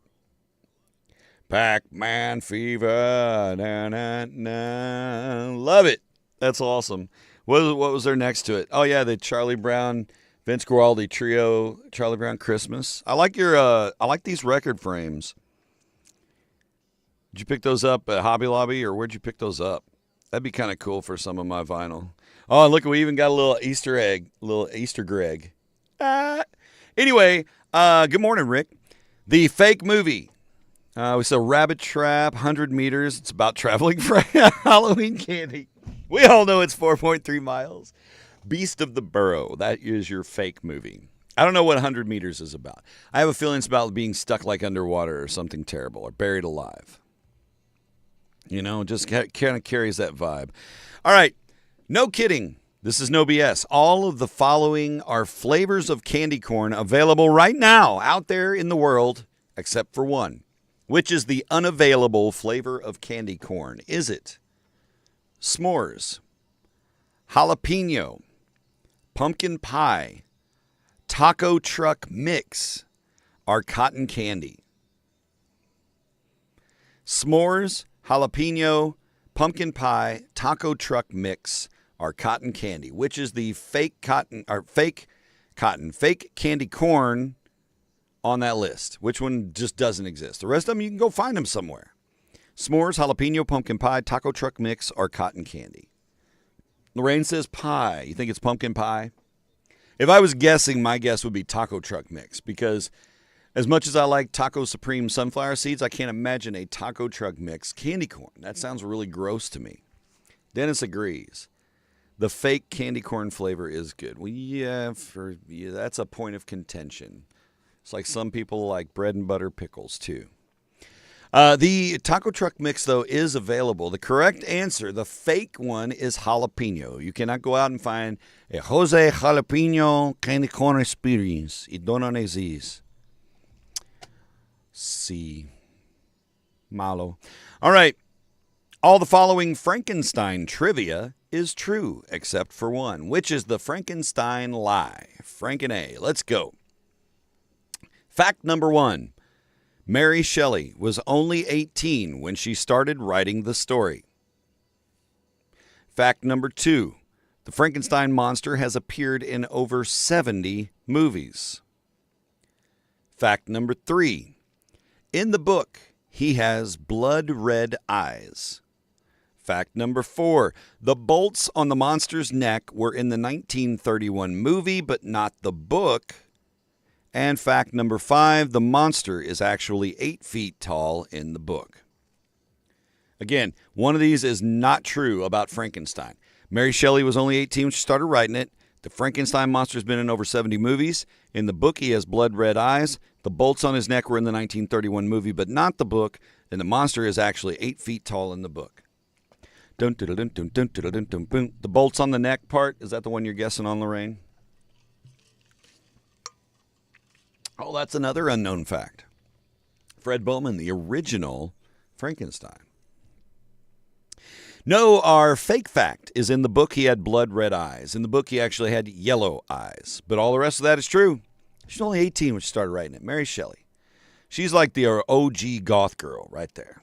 Pac-Man Fever. Na, na, na. Love it. That's awesome. What was there next to it? Oh, yeah, the Charlie Brown, Vince Guaraldi trio, Charlie Brown Christmas. I like these record frames. Did you pick those up at Hobby Lobby, or where'd you pick those up? That'd be kind of cool for some of my vinyl. Oh, and look, we even got a little Easter egg, a little Easter Greg. Anyway, good morning, Rick. The fake movie. We saw Rabbit Trap, 100 Meters. It's about traveling for Halloween candy. We all know it's 4.3 miles. Beast of the Burrow. That is your fake movie. I don't know what 100 Meters is about. I have a feeling it's about being stuck like underwater or something terrible or buried alive. Just kind of carries that vibe. All right. No kidding. This is no BS. All of the following are flavors of candy corn available right now out there in the world, except for one. Which is the unavailable flavor of candy corn? Is it s'mores, jalapeno, pumpkin pie, taco truck mix, or cotton candy? S'mores, jalapeno, pumpkin pie, taco truck mix, or cotton candy? Which is the fake candy corn on that list? Which one just doesn't exist? The rest of them, you can go find them somewhere. S'mores, jalapeno, pumpkin pie, taco truck mix, or cotton candy. Lorraine says pie. You think it's pumpkin pie? If I was guessing, my guess would be taco truck mix, because as much as I like Taco Supreme sunflower seeds, I can't imagine a taco truck mix candy corn. That sounds really gross to me. Dennis agrees. The fake candy corn flavor is good. Well, yeah, that's a point of contention. It's like some people like bread and butter pickles, too. The taco truck mix, though, is available. The correct answer, the fake one, is jalapeno. You cannot go out and find a Jose Jalapeno candy corn experience. It don't exist. Sí. Malo. All right. All the following Frankenstein trivia is true, except for one, which is the Frankenstein lie. Franken A. Let's go. Fact number 1. Mary Shelley was only 18 when she started writing the story. Fact number 2. The Frankenstein monster has appeared in over 70 movies. Fact number 3. In the book, he has blood red eyes. Fact number 4. The bolts on the monster's neck were in the 1931 movie, but not the book. And fact number 5. The monster is actually 8 feet tall in the book. Again, one of these is not true about Frankenstein. Mary Shelley was only 18 when she started writing it. The Frankenstein monster's been in over 70 movies. In the book, he has blood red eyes. The bolts on his neck were in the 1931 movie, but not the book. And the monster is actually 8 feet tall in the book. The bolts on the neck part, is that the one you're guessing on, Lorraine? Oh, that's another unknown fact. Fred Bowman, the original Frankenstein. No, our fake fact is in the book he had blood red eyes. In the book he actually had yellow eyes. But all the rest of that is true. She's only 18 when she started writing it. Mary Shelley. She's like the OG goth girl right there.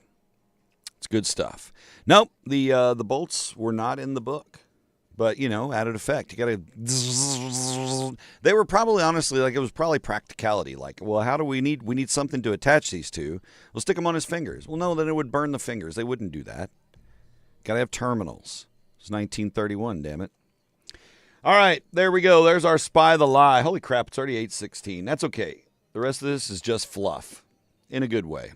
It's good stuff. Nope, the bolts were not in the book. But, added effect. You got to... They were probably, honestly, it was probably practicality. Like, well, how do we need something to attach these to. We'll stick them on his fingers. Well, no, then it would burn the fingers. They wouldn't do that. Got to have terminals. It's 1931, damn it. All right, there we go. There's our Spy the Lie. Holy crap, it's already 8:16. That's okay. The rest of this is just fluff in a good way.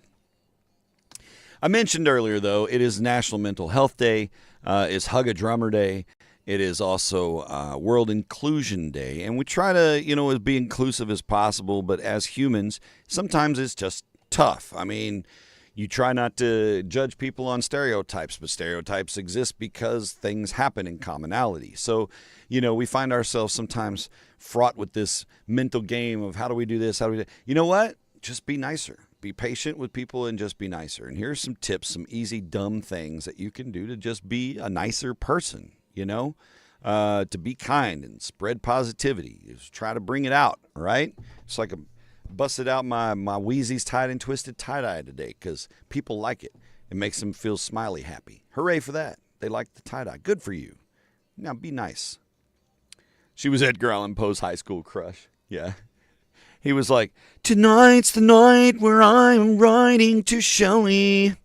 I mentioned earlier, though, it is National Mental Health Day. It's Hug a Drummer Day. It is also World Inclusion Day. And we try to, be inclusive as possible. But as humans, sometimes it's just tough. I mean, you try not to judge people on stereotypes, but stereotypes exist because things happen in commonality. So, we find ourselves sometimes fraught with this mental game of how do we do this? How do we do that? You know what? Just be nicer. Be patient with people and just be nicer. And here's some tips, some easy, dumb things that you can do to just be a nicer person, to be kind and spread positivity. Just try to bring it out, all right? It's like busted out my Wheezy's tied and twisted tie-dye today because people like it. It makes them feel smiley happy. Hooray for that. They like the tie-dye. Good for you. Now be nice. She was Edgar Allan Poe's high school crush. Yeah. He was like, tonight's the night where I'm writing to Shelley.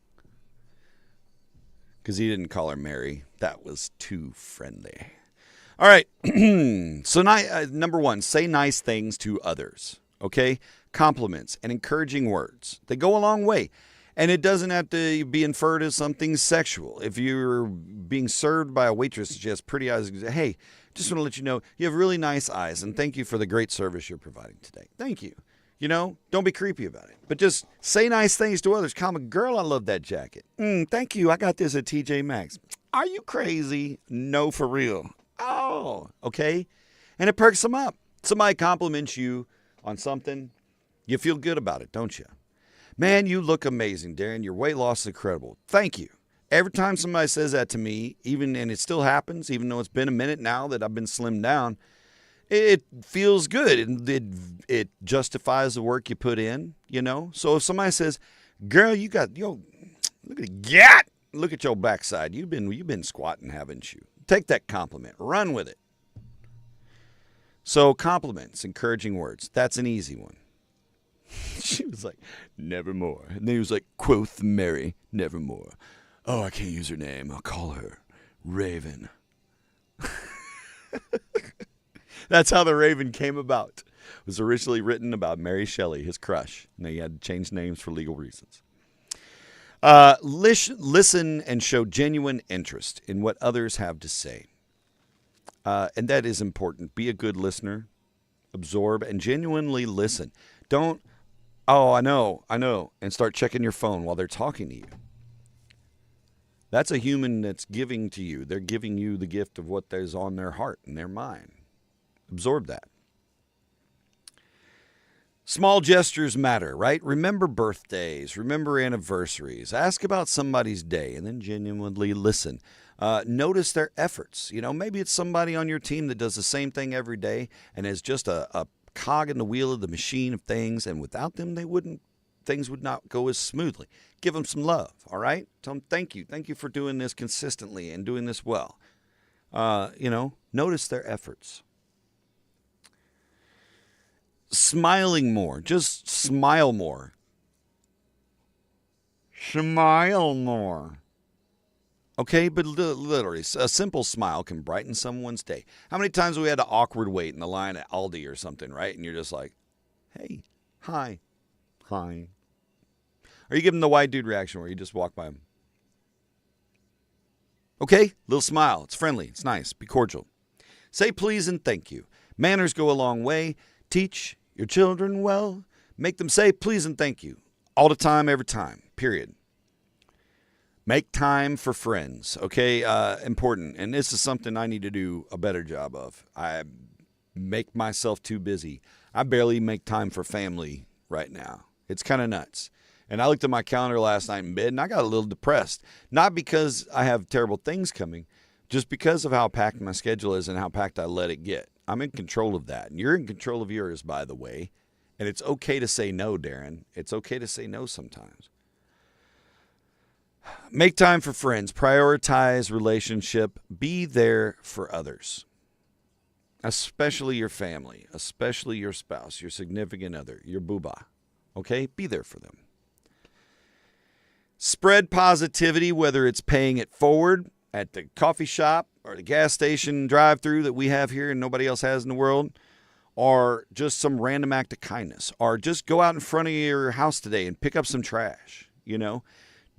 Because he didn't call her Mary. That was too friendly. All right. So number 1, say nice things to others. Okay? Compliments and encouraging words. They go a long way. And it doesn't have to be inferred as something sexual. If you're being served by a waitress and she has pretty eyes, hey, just want to let you know you have really nice eyes and thank you for the great service you're providing today. Thank you. Don't be creepy about it. But just say nice things to others. Comment, girl, I love that jacket. Thank you. I got this at TJ Maxx. Are you crazy? No, for real. Oh, okay. And it perks them up. Somebody compliments you on something, you feel good about it, don't you? Man, you look amazing, Darren. Your weight loss is incredible. Thank you. Every time somebody says that to me, and it still happens, even though it's been a minute now that I've been slimmed down, it feels good. It justifies the work you put in, So if somebody says, girl, you got, look at your backside. You've been squatting, haven't you? Take that compliment. Run with it. So compliments, encouraging words. That's an easy one. She was like, nevermore. And then he was like, quoth Mary, nevermore. Oh, I can't use her name. I'll call her Raven. That's how the Raven came about. It was originally written about Mary Shelley, his crush. And he had to change names for legal reasons. Listen and show genuine interest in what others have to say. And that is important. Be a good listener. Absorb and genuinely listen. Don't, I know, and start checking your phone while they're talking to you. That's a human that's giving to you. They're giving you the gift of what is on their heart and their mind. Absorb that. Small gestures matter, right? Remember birthdays. Remember anniversaries. Ask about somebody's day and then genuinely listen. Notice their efforts. Maybe it's somebody on your team that does the same thing every day and is just a cog in the wheel of the machine of things, and without them, things would not go as smoothly. Give them some love, all right? Tell them thank you. Thank you for doing this consistently and doing this well. Notice their efforts. Smiling more. Just smile more. Smile more. Okay, but literally, a simple smile can brighten someone's day. How many times have we had to awkward wait in the line at Aldi or something, right? And you're just like, hey, hi. Or you give them the white dude reaction where you just walk by them. Okay, little smile. It's friendly. It's nice. Be cordial. Say please and thank you. Manners go a long way. Teach your children well. Make them say please and thank you. All the time, every time. Period. Make time for friends. Okay, important. And this is something I need to do a better job of. I make myself too busy. I barely make time for family right now. It's kind of nuts. And I looked at my calendar last night in bed, and I got a little depressed. Not because I have terrible things coming, just because of how packed my schedule is and how packed I let it get. I'm in control of that. And you're in control of yours, by the way. And it's okay to say no, Darren. It's okay to say no sometimes. Make time for friends. Prioritize relationship. Be there for others. Especially your family. Especially your spouse, your significant other, your booba. Okay? Be there for them. Spread positivity, whether it's paying it forward at the coffee shop or the gas station drive-through that we have here and nobody else has in the world, or just some random act of kindness, or just go out in front of your house today and pick up some trash,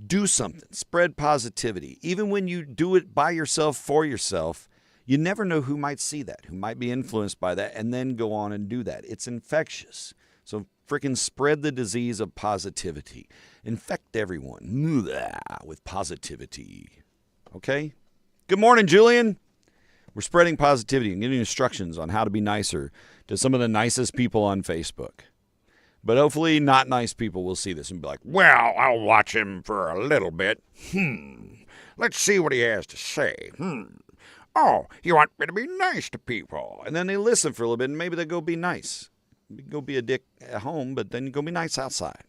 Do something. Spread positivity. Even when you do it by yourself, for yourself, you never know who might see that, who might be influenced by that, and then go on and do that. It's infectious. So freaking spread the disease of positivity. Infect everyone with positivity. Okay? Good morning, Julian. We're spreading positivity and giving instructions on how to be nicer to some of the nicest people on Facebook. But hopefully not nice people will see this and be like, well, I'll watch him for a little bit. Let's see what he has to say. Oh, you want me to be nice to people. And then they listen for a little bit and maybe they'll go be nice. Go be a dick at home, but then go be nice outside.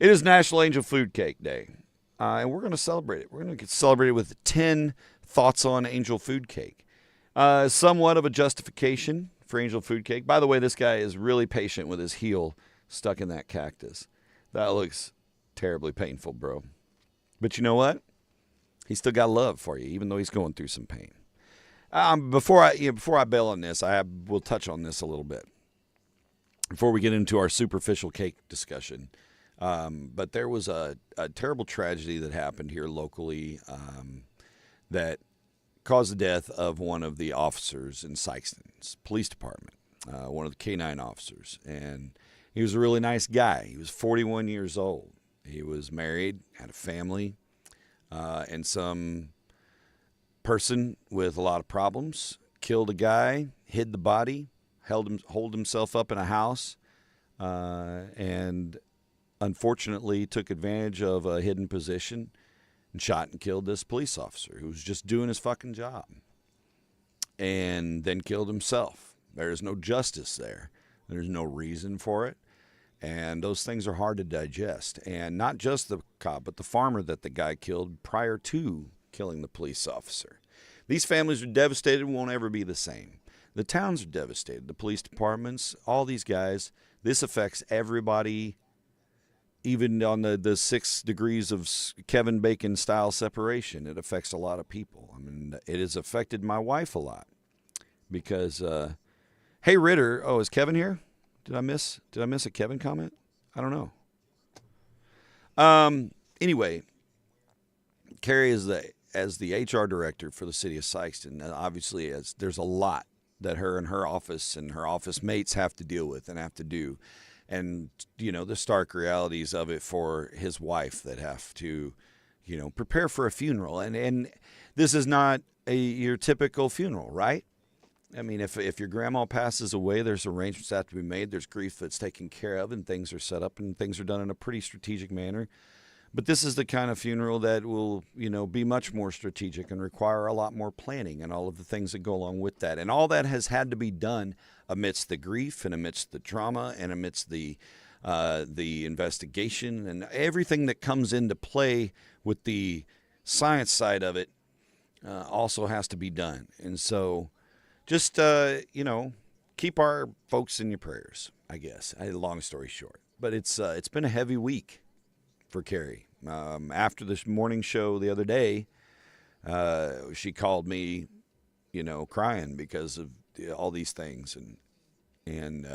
It is National Angel Food Cake Day, and we're going to celebrate it. We're going to celebrate it with 10 thoughts on angel food cake. Somewhat of a justification for angel food cake. By the way, this guy is really patient with his heel stuck in that cactus. That looks terribly painful, bro. But you know what? He's still got love for you, even though he's going through some pain. Before I bail on this, we'll touch on this a little bit before we get into our superficial cake discussion. But there was a terrible tragedy that happened here locally that caused the death of one of the officers in Sykeston's police department, one of the K-9 officers. And he was a really nice guy. He was 41 years old. He was married, had a family, and some person with a lot of problems killed a guy, hid the body, holed himself up in a house, and unfortunately took advantage of a hidden position and shot and killed this police officer who was just doing his fucking job, and then killed himself. There's no justice there. There's no reason for it. And those things are hard to digest. And not just the cop, but the farmer that the guy killed prior to killing the police officer. These families are devastated and won't ever be the same. The towns are devastated. The police departments, all these guys. This affects everybody, even on the 6 degrees of Kevin Bacon style separation. It affects a lot of people. I mean, it has affected my wife a lot because, hey, Ritter. Oh, is Kevin here? Did I miss a Kevin comment? I don't know. Anyway, Carrie is as the HR director for the city of Sykeston. Obviously, there's a lot that her and her office mates have to deal with and have to do. And, the stark realities of it for his wife that have to, prepare for a funeral. And this is not your typical funeral, right? I mean, if your grandma passes away, there's arrangements that have to be made. There's grief that's taken care of, and things are set up, and things are done in a pretty strategic manner. But this is the kind of funeral that will, be much more strategic and require a lot more planning and all of the things that go along with that. And all that has had to be done amidst the grief and amidst the trauma and amidst the investigation and everything that comes into play with the science side of it. also has to be done. And so just, keep our folks in your prayers, I guess. Long story short. But it's been a heavy week for Carrie. After this morning show the other day, she called me, crying because of all these things, and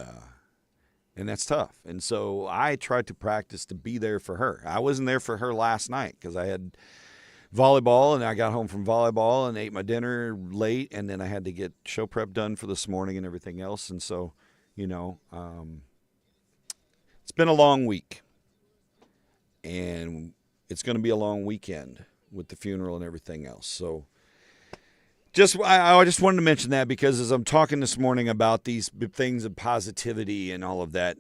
that's tough. And so I tried to practice to be there for her. I wasn't there for her last night because I had volleyball, and I got home from volleyball and ate my dinner late, and then I had to get show prep done for this morning and everything else. And so, it's been a long week, and it's going to be a long weekend with the funeral and everything else. So I just wanted to mention that because as I'm talking this morning about these things of positivity and all of that,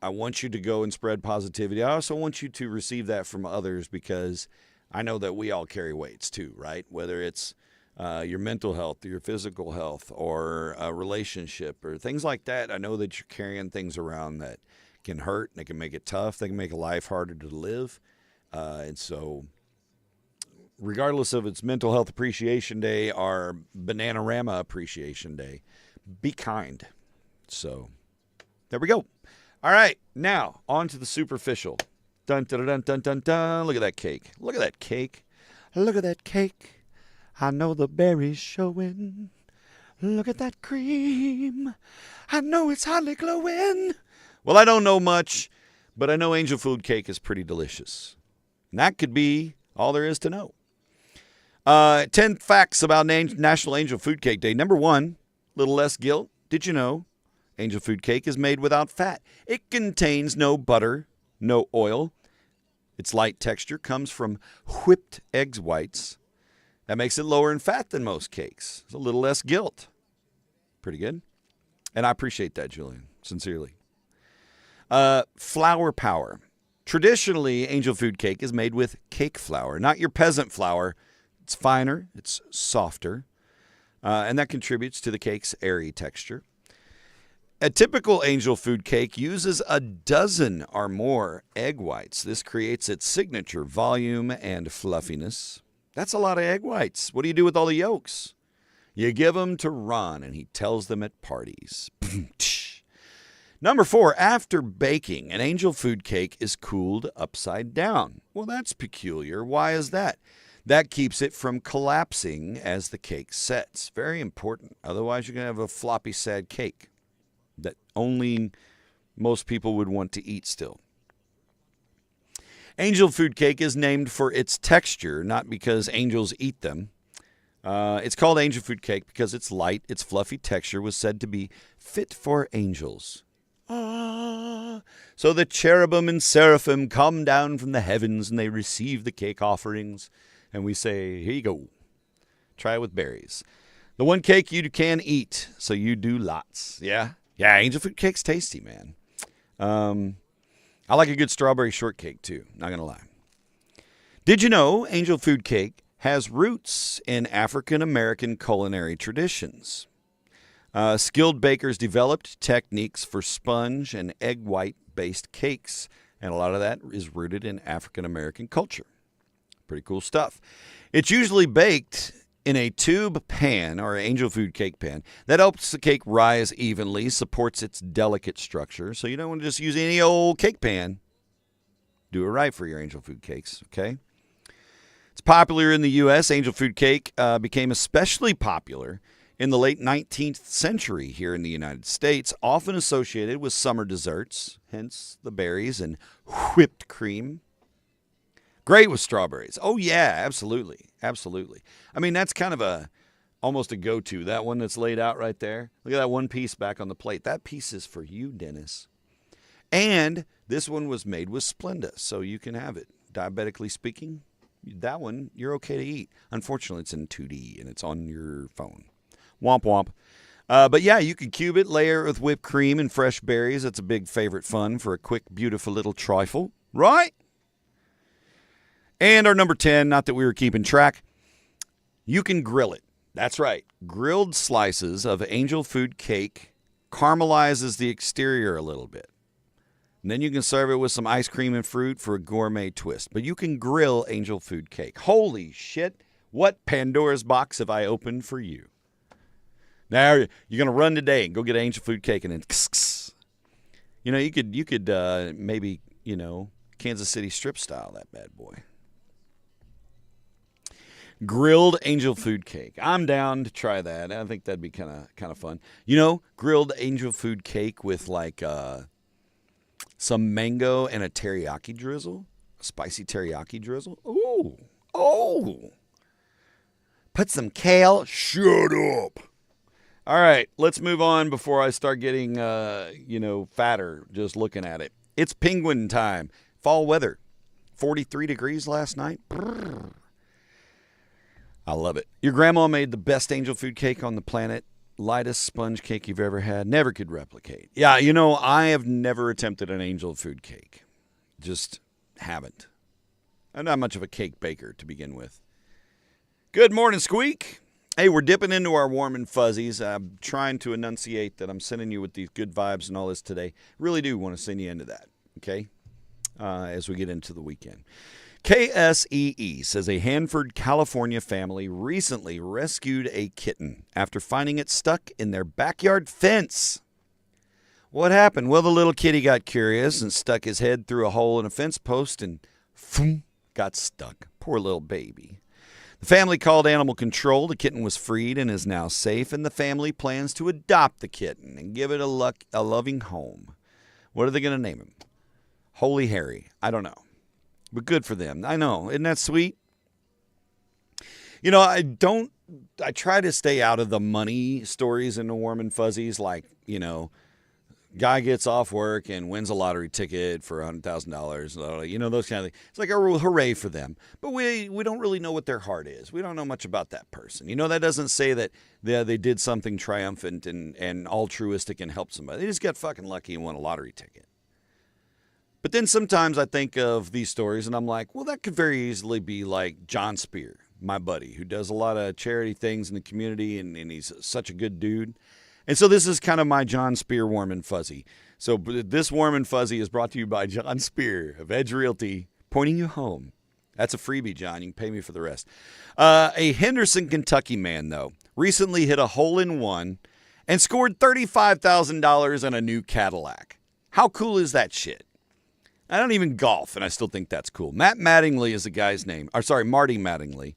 I want you to go and spread positivity. I also want you to receive that from others because I know that we all carry weights too, right? Whether it's your mental health or your physical health or a relationship or things like that. I know that you're carrying things around that can hurt and they can make it tough. They can make a life harder to live. And so regardless of it's Mental Health Appreciation Day or Bananarama Appreciation Day, be kind. So there we go. All right, now on to the superficial. Dun, dun, dun, dun, dun, dun. Look at that cake. Look at that cake. Look at that cake. I know the berries showing. Look at that cream. I know it's hardly glowing. Well, I don't know much, but I know angel food cake is pretty delicious. And that could be all there is to know. 10 facts about National Angel Food Cake Day. Number 1, little less guilt. Did you know angel food cake is made without fat? It contains no butter, no oil. Its light texture comes from whipped egg whites. That makes it lower in fat than most cakes. It's a little less guilt. Pretty good. And I appreciate that, Julian, sincerely. Flour power. Traditionally, angel food cake is made with cake flour, not your peasant flour. It's finer, it's softer, and that contributes to the cake's airy texture. A typical angel food cake uses a dozen or more egg whites. This creates its signature volume and fluffiness. That's a lot of egg whites. What do you do with all the yolks? You give them to Ron, and he tells them at parties. Number 4, after baking, an angel food cake is cooled upside down. Well, that's peculiar. Why is that? That keeps it from collapsing as the cake sets. Very important. Otherwise, you're going to have a floppy, sad cake that only most people would want to eat still. Angel food cake is named for its texture, not because angels eat them. It's called angel food cake because its light, its fluffy texture was said to be fit for angels. So the cherubim and seraphim come down from the heavens and they receive the cake offerings. And we say, here you go. Try it with berries. The one cake you can eat, so you do lots. Yeah? Yeah, angel food cake's tasty, man. I like a good strawberry shortcake, too. Not going to lie. Did you know angel food cake has roots in African American culinary traditions? Skilled bakers developed techniques for sponge and egg white-based cakes, and a lot of that is rooted in African American culture. Pretty cool stuff. It's usually baked in a tube pan or angel food cake pan. That helps the cake rise evenly, supports its delicate structure. So you don't want to just use any old cake pan. Do it right for your angel food cakes, okay? It's popular in the U.S. Angel food cake became especially popular in the late 19th century here in the United States, often associated with summer desserts, hence the berries and whipped cream. Great with strawberries. Oh, yeah, absolutely. Absolutely. I mean, that's kind of almost a go-to. That one that's laid out right there. Look at that one piece back on the plate. That piece is for you, Dennis. And this one was made with Splenda, so you can have it. Diabetically speaking, that one, you're okay to eat. Unfortunately, it's in 2D, and it's on your phone. Womp womp. But yeah, you can cube it, layer it with whipped cream and fresh berries. That's a big favorite fun for a quick, beautiful little trifle. Right? And our number 10, not that we were keeping track, you can grill it. That's right. Grilled slices of angel food cake caramelizes the exterior a little bit. And then you can serve it with some ice cream and fruit for a gourmet twist. But you can grill angel food cake. Holy shit. What Pandora's box have I opened for you? Now, you're going to run today and go get angel food cake and then you could maybe, Kansas City strip style that bad boy. Grilled angel food cake. I'm down to try that. I think that'd be kind of fun. Grilled angel food cake with like some mango and a teriyaki drizzle, a spicy teriyaki drizzle. Ooh, oh. Put some kale. Shut up. All right, let's move on before I start getting, fatter just looking at it. It's penguin time. Fall weather. 43 degrees last night. Brrr. I love it. Your grandma made the best angel food cake on the planet. Lightest sponge cake you've ever had. Never could replicate. Yeah, I have never attempted an angel food cake. Just haven't. I'm not much of a cake baker to begin with. Good morning, Squeak. Hey, we're dipping into our warm and fuzzies. I'm trying to enunciate that I'm sending you with these good vibes and all this today. Really do want to send you into that, okay, as we get into the weekend. KSEE says a Hanford, California family recently rescued a kitten after finding it stuck in their backyard fence. What happened? Well, the little kitty got curious and stuck his head through a hole in a fence post and got stuck. Poor little baby. The family called animal control. The kitten was freed and is now safe, and the family plans to adopt the kitten and give it a loving home. What are they going to name him? Holy Harry. I don't know. But good for them. I know. Isn't that sweet? I try to stay out of the money stories in the warm and fuzzies, like, guy gets off work and wins a lottery ticket for $100,000, those kind of things. It's like a real hooray for them. But we don't really know what their heart is. We don't know much about that person. That doesn't say that they did something triumphant and altruistic and helped somebody. They just got fucking lucky and won a lottery ticket. But then sometimes I think of these stories and I'm like, well, that could very easily be like John Spear, my buddy, who does a lot of charity things in the community, and he's such a good dude. And so this is kind of my John Spear warm and fuzzy. So this warm and fuzzy is brought to you by John Spear of Edge Realty, pointing you home. That's a freebie, John. You can pay me for the rest. A Henderson, Kentucky man, though, recently hit a hole-in-one and scored $35,000 on a new Cadillac. How cool is that shit? I don't even golf, and I still think that's cool. Matt Mattingly is the guy's name. Marty Mattingly.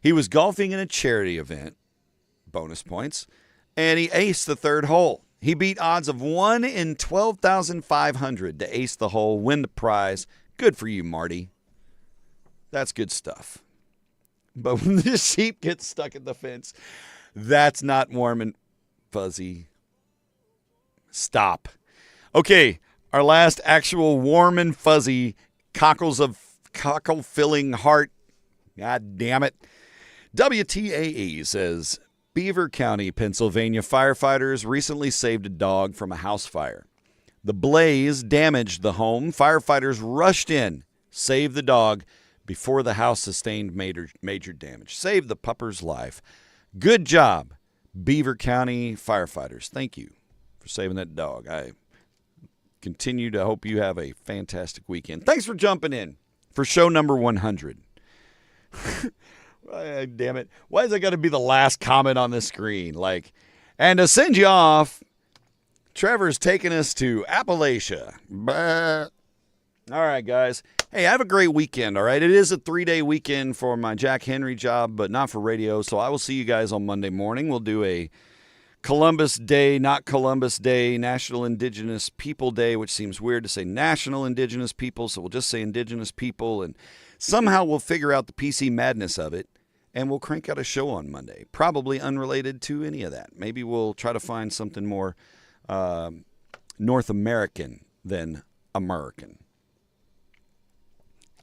He was golfing in a charity event, bonus points, and he aced the third hole. He beat odds of 1 in 12,500 to ace the hole, win the prize. Good for you, Marty. That's good stuff. But when the sheep gets stuck in the fence, that's not warm and fuzzy. Stop. Okay. Our last actual warm and fuzzy cockle-filling heart. God damn it. WTAE says, Beaver County, Pennsylvania firefighters recently saved a dog from a house fire. The blaze damaged the home. Firefighters rushed in, saved the dog before the house sustained major damage. Saved the pupper's life. Good job, Beaver County firefighters. Thank you for saving that dog. I continue to hope you have a fantastic weekend. Thanks for jumping in for show number 100. Damn it. Why has that got to be the last comment on the screen? And to send you off, Trevor's taking us to Appalachia. Bah. All right, guys. Hey, have a great weekend, all right? It is a 3-day weekend for my Jack Henry job, but not for radio, so I will see you guys on Monday morning. We'll do a Columbus Day, not Columbus Day, National Indigenous People Day, which seems weird to say National Indigenous People, so we'll just say Indigenous People, and somehow we'll figure out the PC madness of it, and we'll crank out a show on Monday, probably unrelated to any of that. Maybe we'll try to find something more North American than American.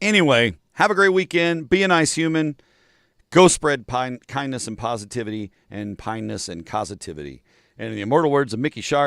Anyway, have a great weekend. Be a nice human. Go spread kindness and positivity and pineness and causativity. And in the immortal words of Mickey Sharp,